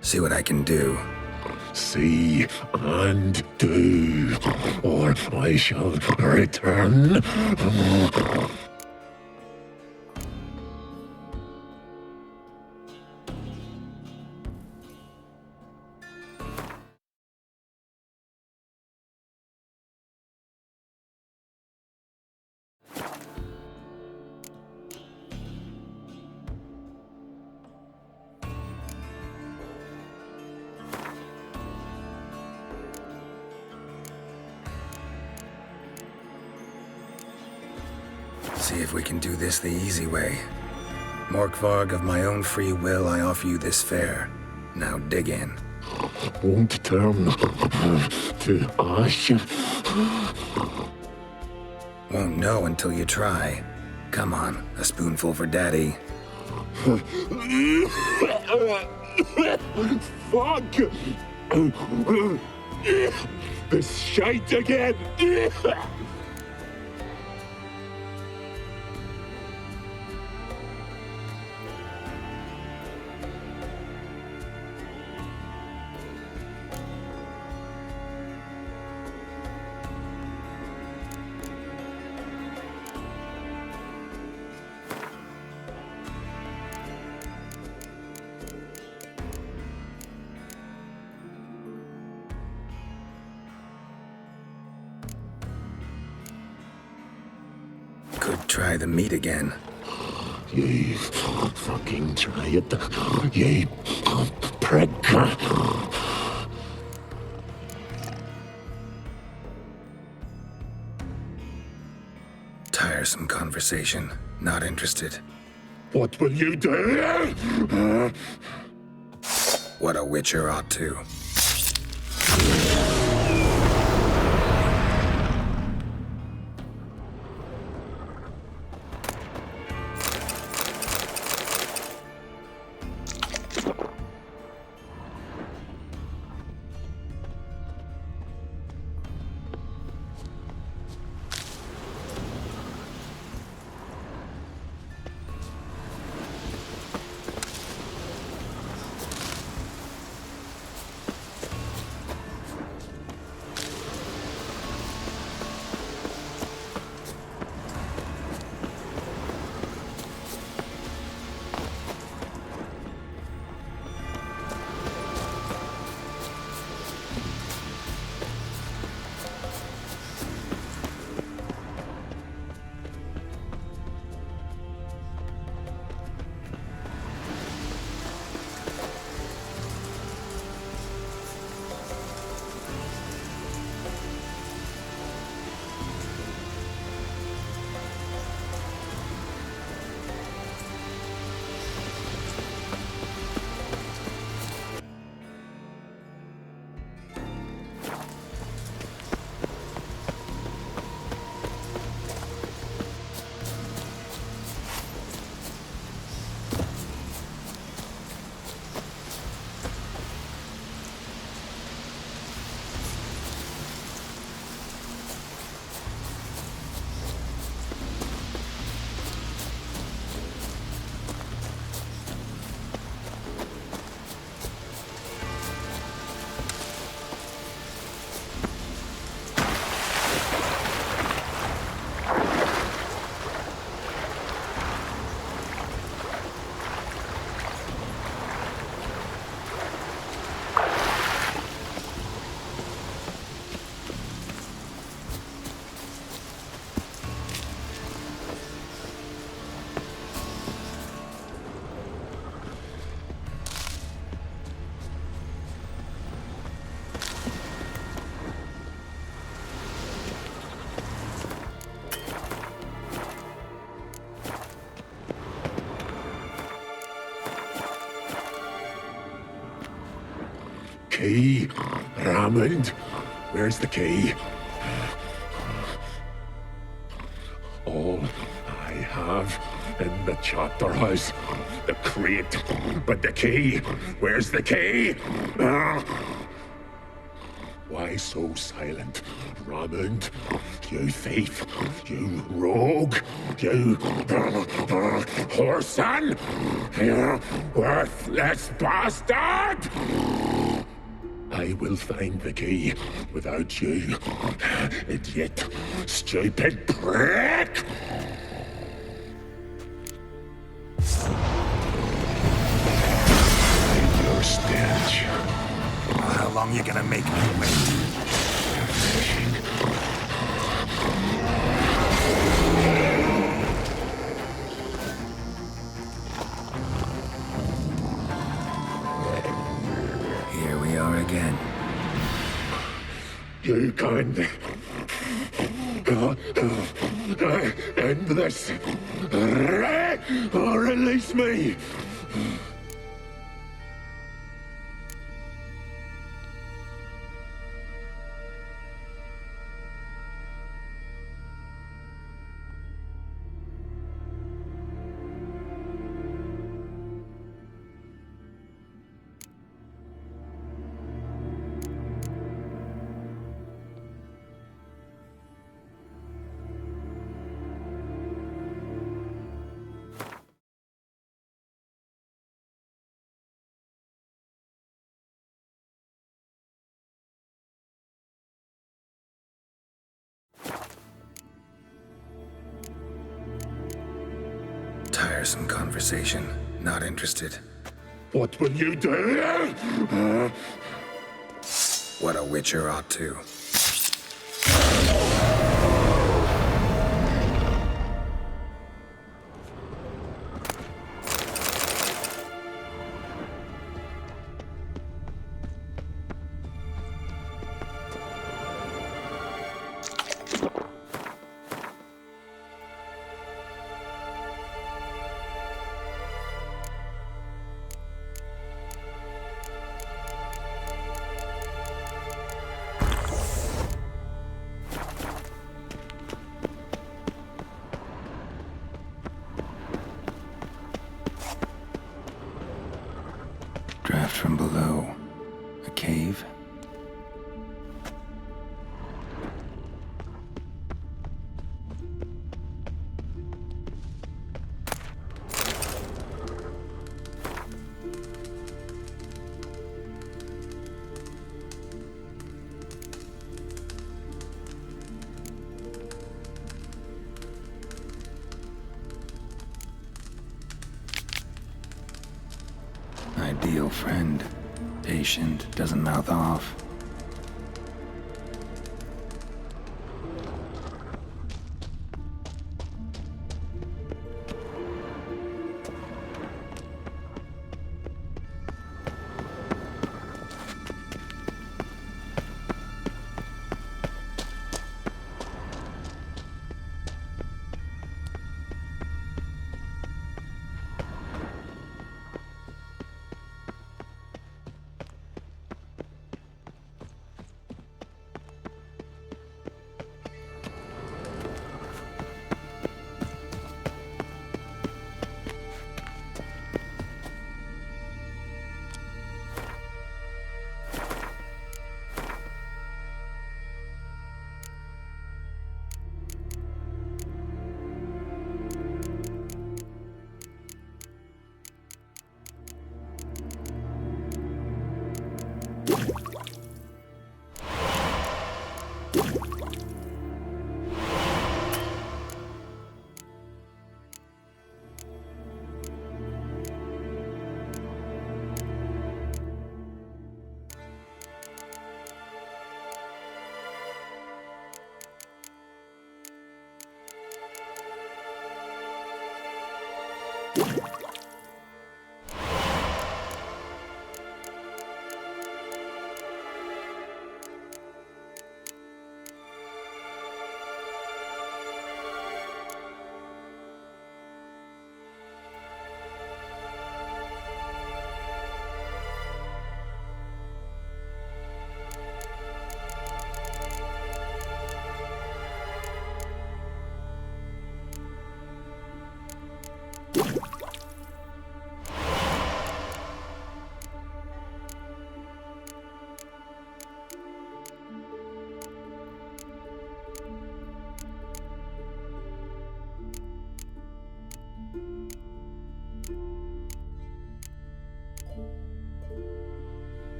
See what I can do. See and do, or I shall return. See if we can do this the easy way. Morkvarg, of my own free will, I offer you this fare. Now dig in. Won't turn to ash. Won't know until you try. Come on, a spoonful for Daddy. Fuck! This shite again! Could try the meat again. You fucking try it, you prick. Tiresome conversation. Not interested. What will you do? What a witcher ought to. key? Raymond, where's the key? All I have in the chapter house, the crate, but the key, where's the key? Why so silent, Raymond? You thief, you rogue, you whoreson, you worthless bastard! I will find the key without you, idiot, stupid prick! Your stench. How long you gonna make me wait? Here we are again. You can't end this. Or release me. Tiresome conversation. Not interested. What will you do? What a witcher ought to. Draft from below. A cave? Ideal friend. Patient, doesn't mouth off.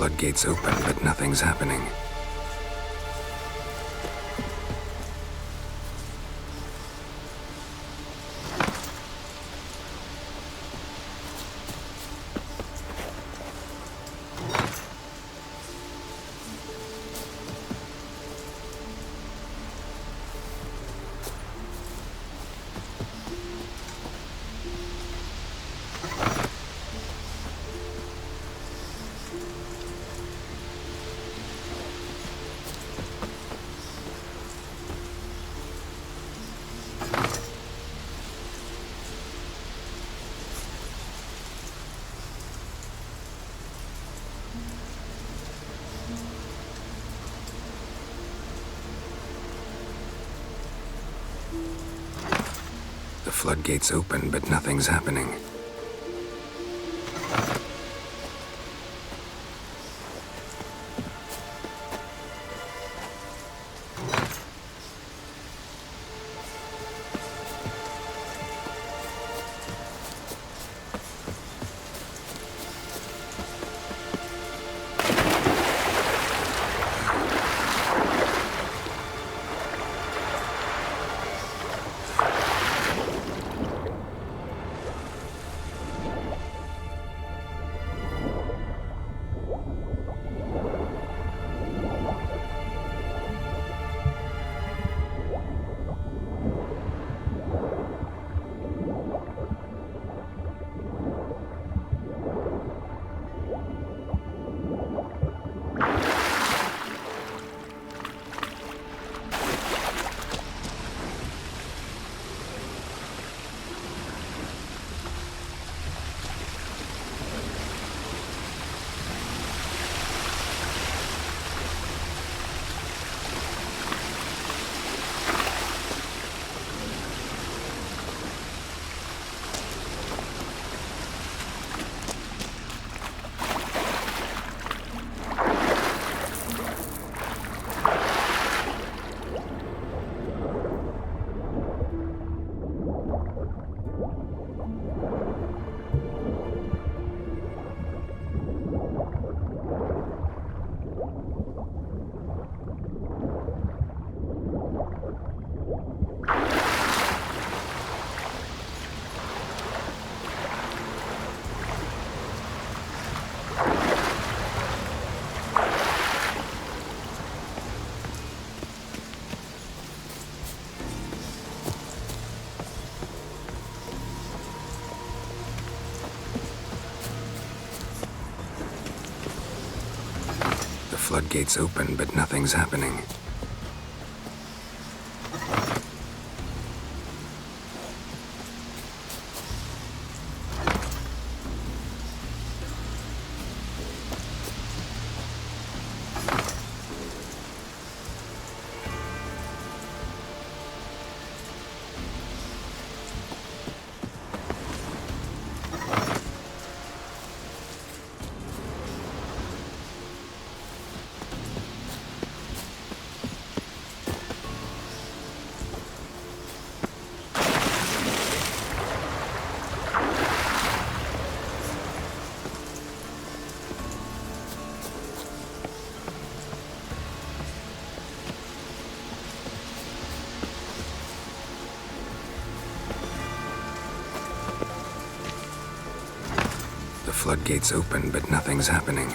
floodgates open, but nothing's happening. The floodgates open, but nothing's happening. Floodgates open, but nothing's happening. The floodgates open, but nothing's happening.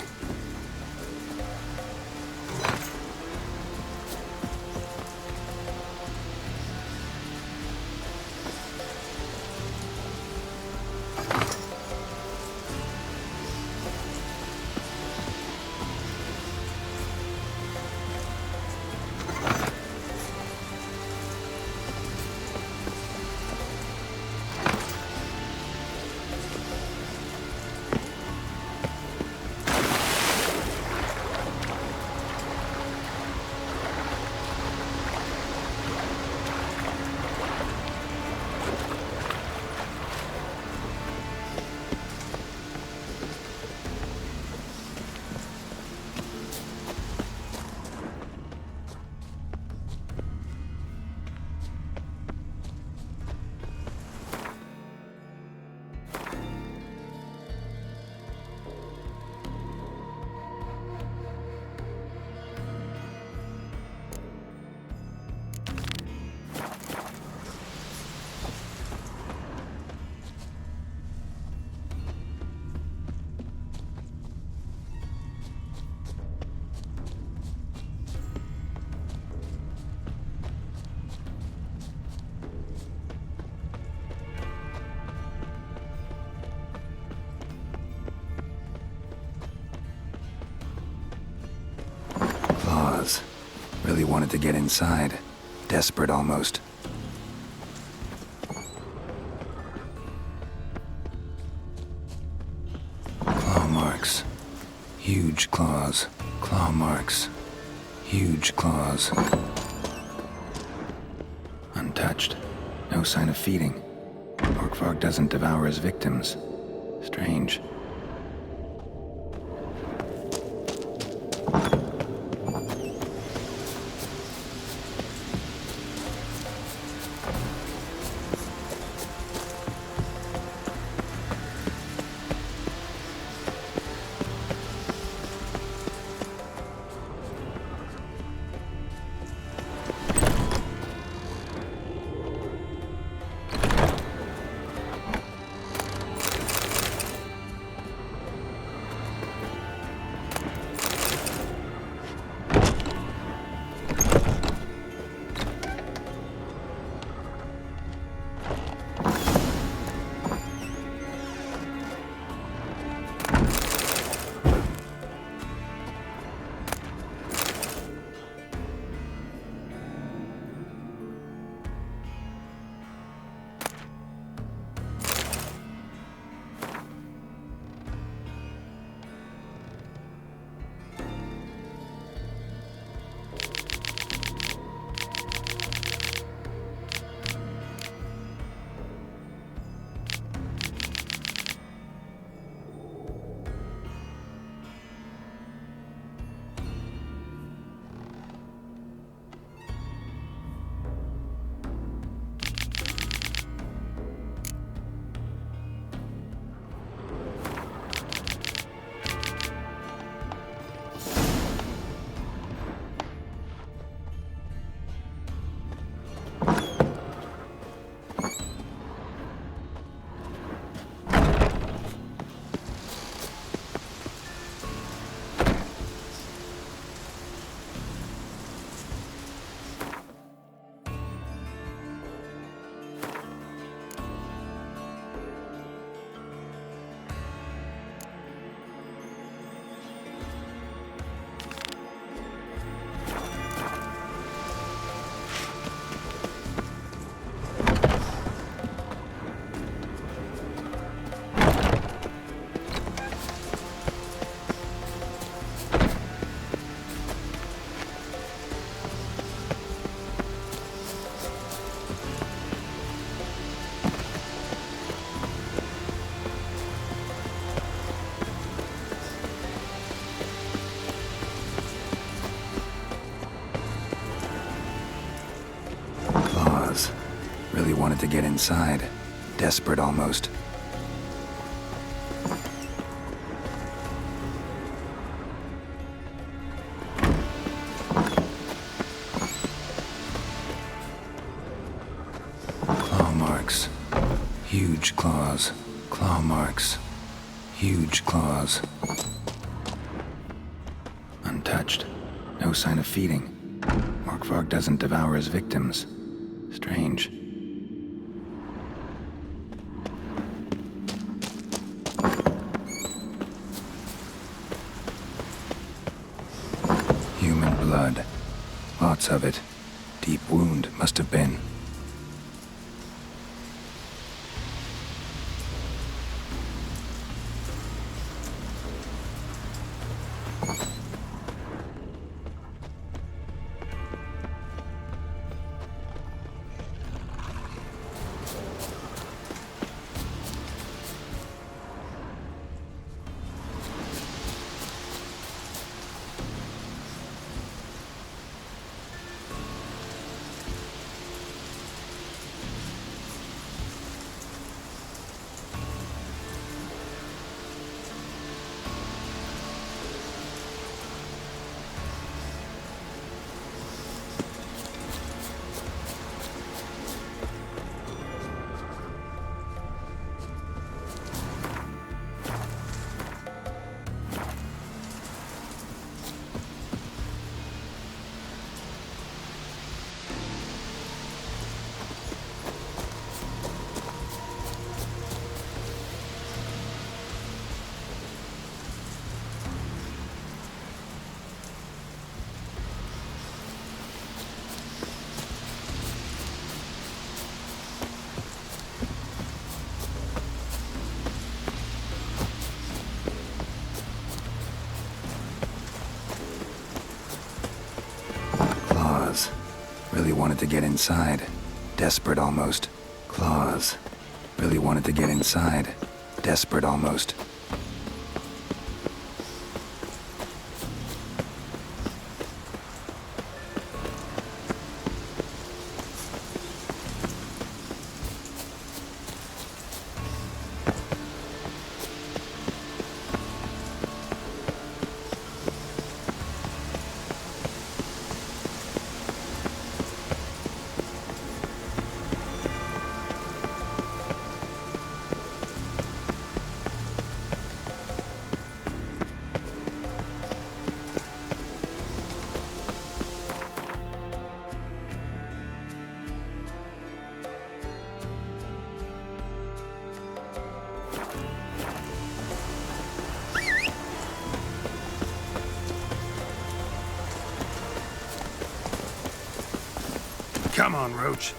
Really wanted to get inside. Desperate almost. Claw marks. Huge claws. Claw marks. Huge claws. Untouched. No sign of feeding. Orkvark doesn't devour his victims. Strange. Really wanted to get inside. Desperate almost. Claw marks. Huge claws. Claw marks. Huge claws. Untouched. No sign of feeding. Orkvark doesn't devour his victims. Strange. Human blood. Lots of it. Deep wound, must have been. Really wanted to get inside. Desperate almost. Claws. Really wanted to get inside. Desperate almost. Come on, Roach.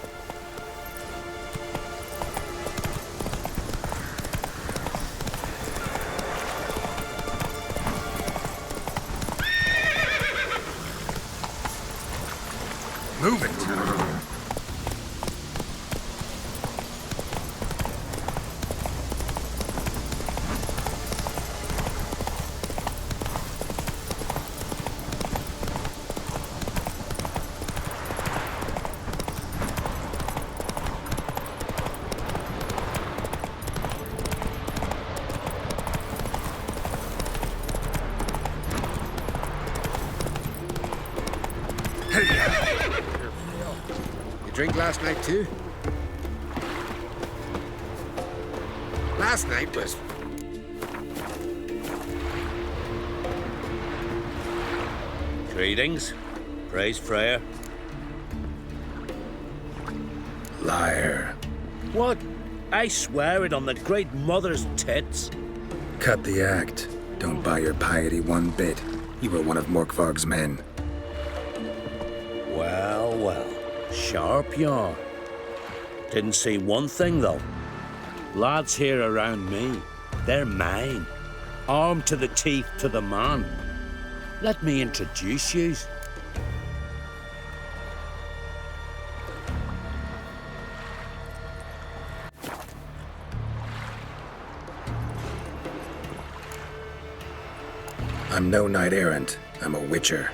Move it. You drink last night too? Last night was... Greetings. Praise Freya. Liar. What? I swear it on the Great Mother's tits. Cut the act. Don't buy your piety one bit. You were one of Morkvarg's men. Well, well. Sharp yarn. Didn't see one thing, though. Lads here around me, they're mine. Armed to the teeth to the man. Let me introduce yous. I'm no knight-errant. I'm a witcher.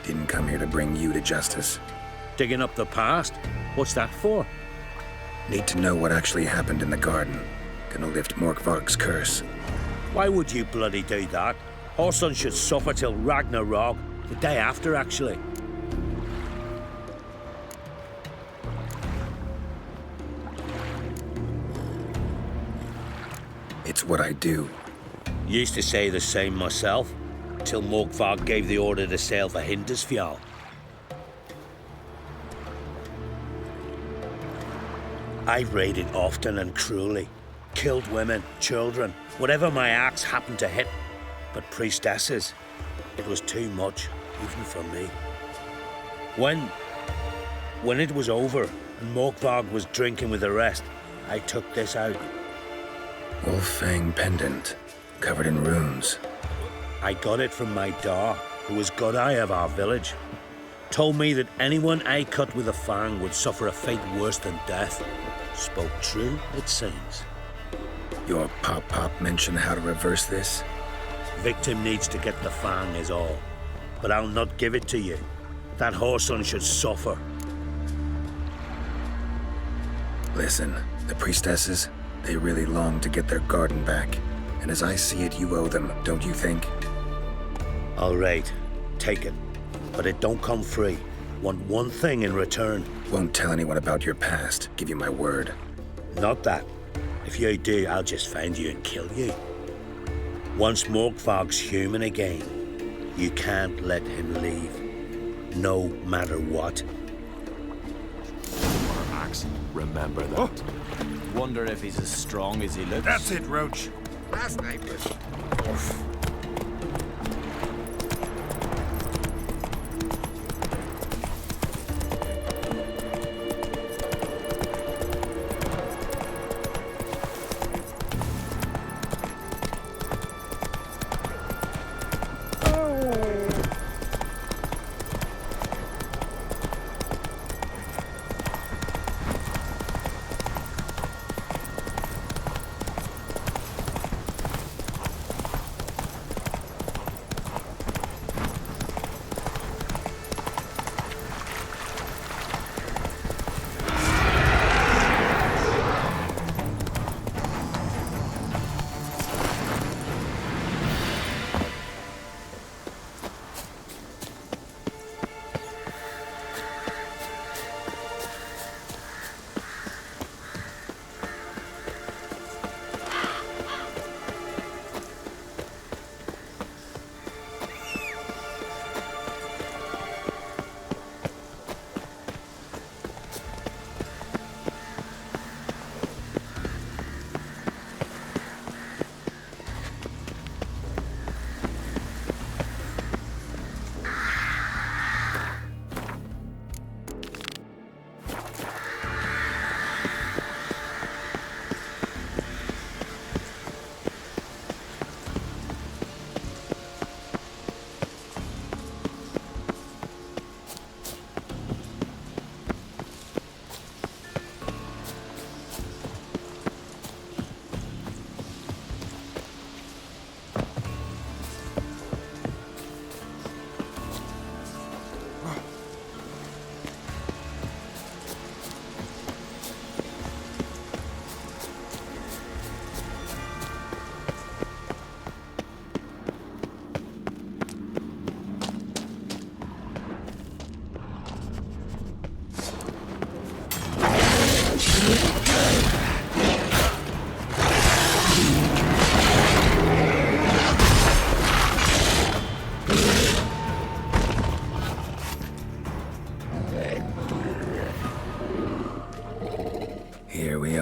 Didn't come here to bring you to justice. Digging up the past? What's that for? Need to know what actually happened in the garden. Gonna lift Morkvarg's curse. Why would you bloody do that? Our son should suffer till Ragnarok. The day after, actually. It's what I do. Used to say the same myself, till Morkvarg gave the order to sail for Hindisfjall. I raided often and cruelly. Killed women, children, whatever my axe happened to hit. But priestesses, it was too much, even for me. When it was over and Morkvarg was drinking with the rest, I took this out. Wolf-fang pendant, covered in runes. I got it from my da, who was god eye of our village. Told me that anyone I cut with a fang would suffer a fate worse than death. Spoke true, it seems. Your pop-pop mentioned how to reverse this? Victim needs to get the fang is all. But I'll not give it to you. That whoreson should suffer. Listen, the priestesses, they really long to get their garden back. And as I see it, you owe them, don't you think? All right, take it. But it don't come free. Want one thing in return. Won't tell anyone about your past, give you my word. Not that. If you do, I'll just find you and kill you. Once Morkvarg's human again, you can't let him leave. No matter what. Max, remember that. Wonder if he's as strong as he looks. That's it, Roach. Last night was...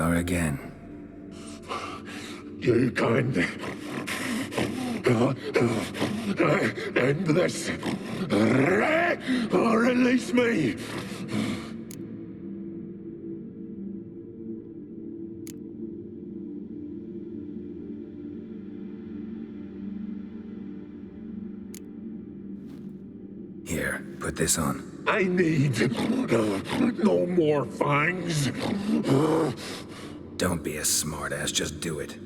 are again. You can end this, or release me. Here, put this on. I need no more fangs. Don't be a smartass, just do it.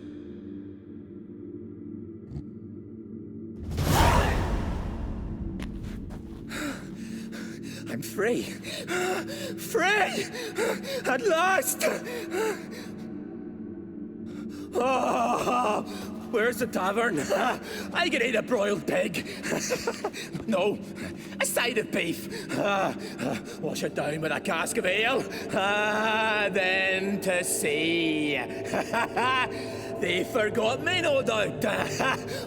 I'm free. Free! At last! Oh, where's the tavern? I can eat a broiled pig. No, a side of beef. Wash it down with a cask of ale. Then to sea. They forgot me, no doubt.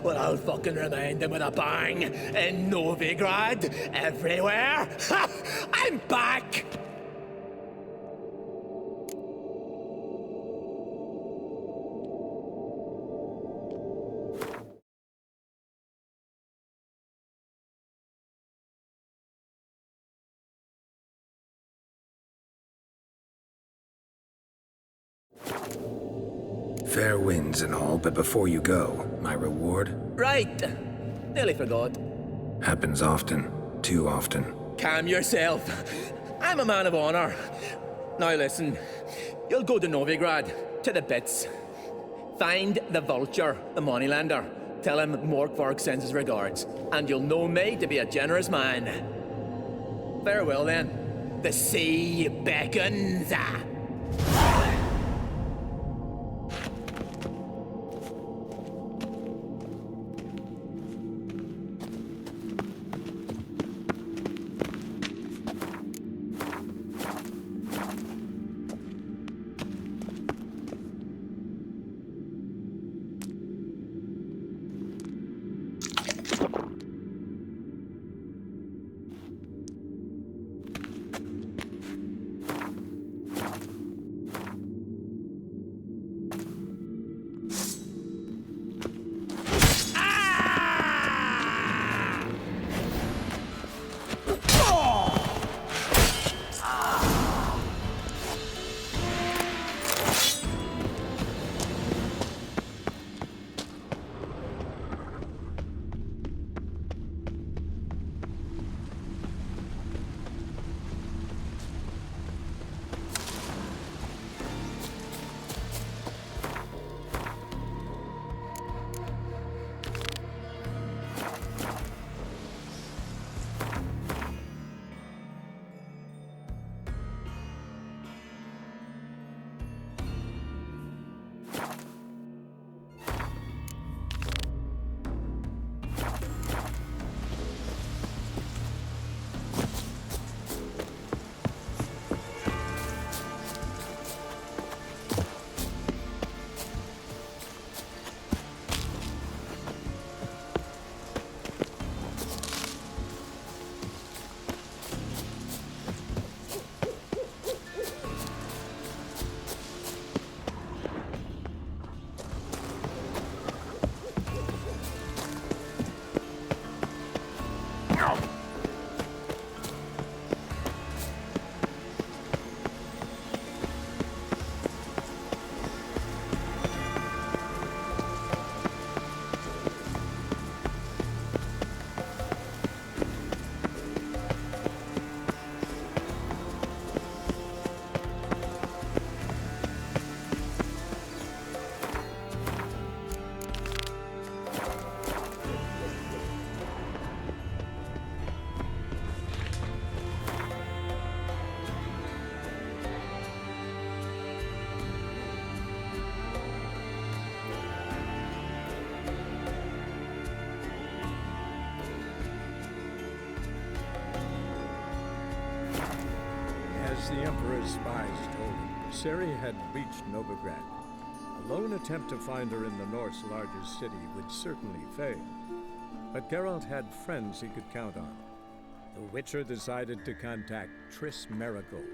Well, I'll fucking remind them with a bang. In Novigrad, everywhere. I'm back! Fair winds and all, but before you go, my reward? Right. Nearly forgot. Happens often. Too often. Calm yourself. I'm a man of honor. Now listen. You'll go to Novigrad, to the bits. Find the vulture, the moneylender. Tell him Morkvark sends his regards, and you'll know me to be a generous man. Farewell then. The sea beckons. As the Emperor's spies told him, Ciri had reached Novigrad. A lone attempt to find her in the North's largest city would certainly fail. But Geralt had friends he could count on. The Witcher decided to contact Triss Merigold.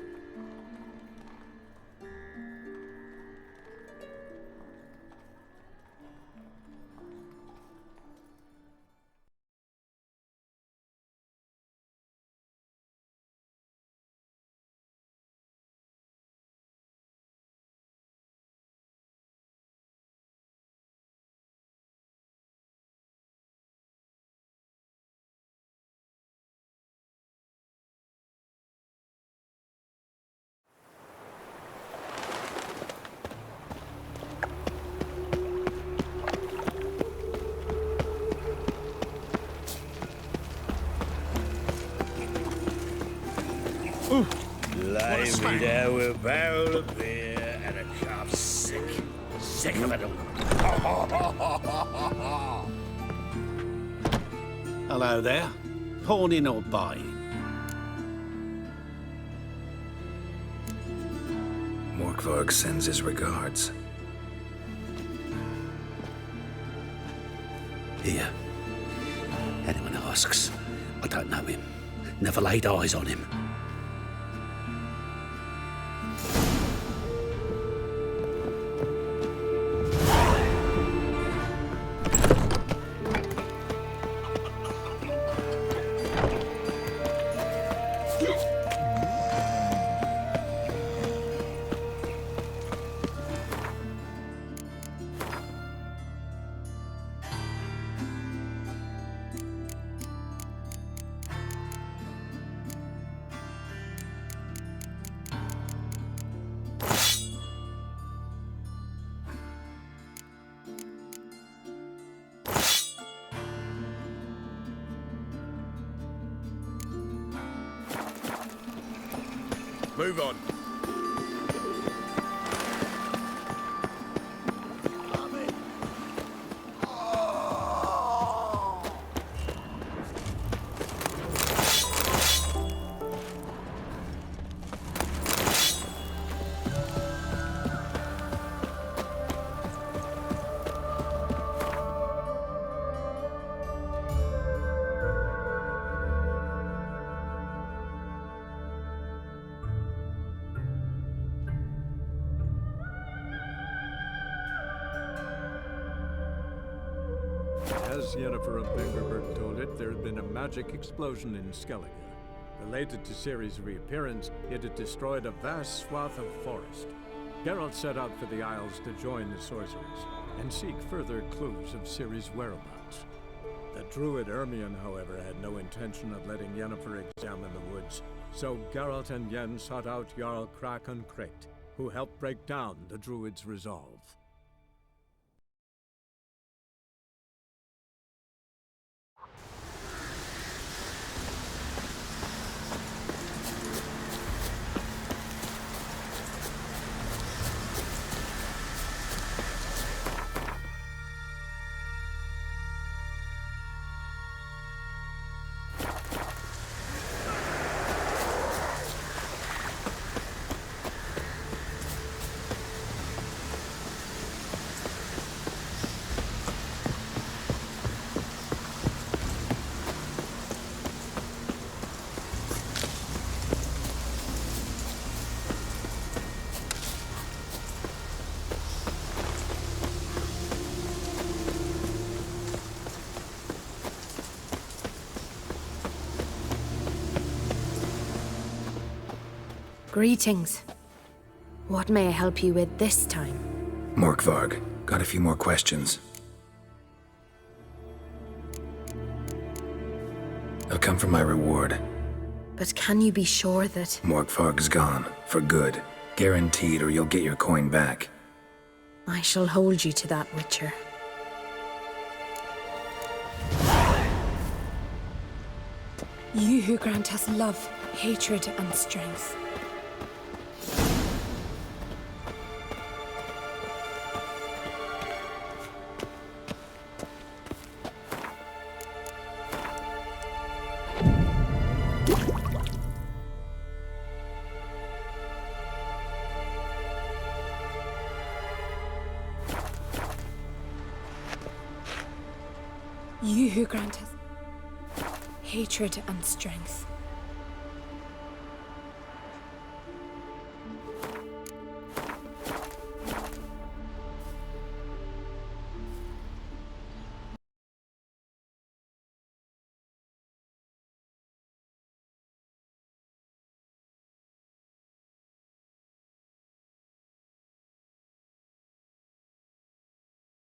Lie What a me there with a barrel of beer and a calf sick. Sick of it all. Hello there. Pawning or buying? Morkvarg sends his regards. Here. Anyone asks, I don't know him. Never laid eyes on him. Move on. As Yennefer of Vengerberg told it, there had been a magic explosion in Skellige. Related to Ciri's reappearance, it had destroyed a vast swath of forest. Geralt set out for the Isles to join the sorcerers and seek further clues of Ciri's whereabouts. The druid Ermion, however, had no intention of letting Yennefer examine the woods, so Geralt and Yen sought out Jarl Krakon Kricht, who helped break down the druid's resolve. Greetings. What may I help you with this time? Morkvarg, got a few more questions. I'll come for my reward. But can you be sure that... Morkvarg's gone, for good. Guaranteed, or you'll get your coin back. I shall hold you to that, Witcher. You who grant us love, hatred, and strength. You who grant us hatred and strength.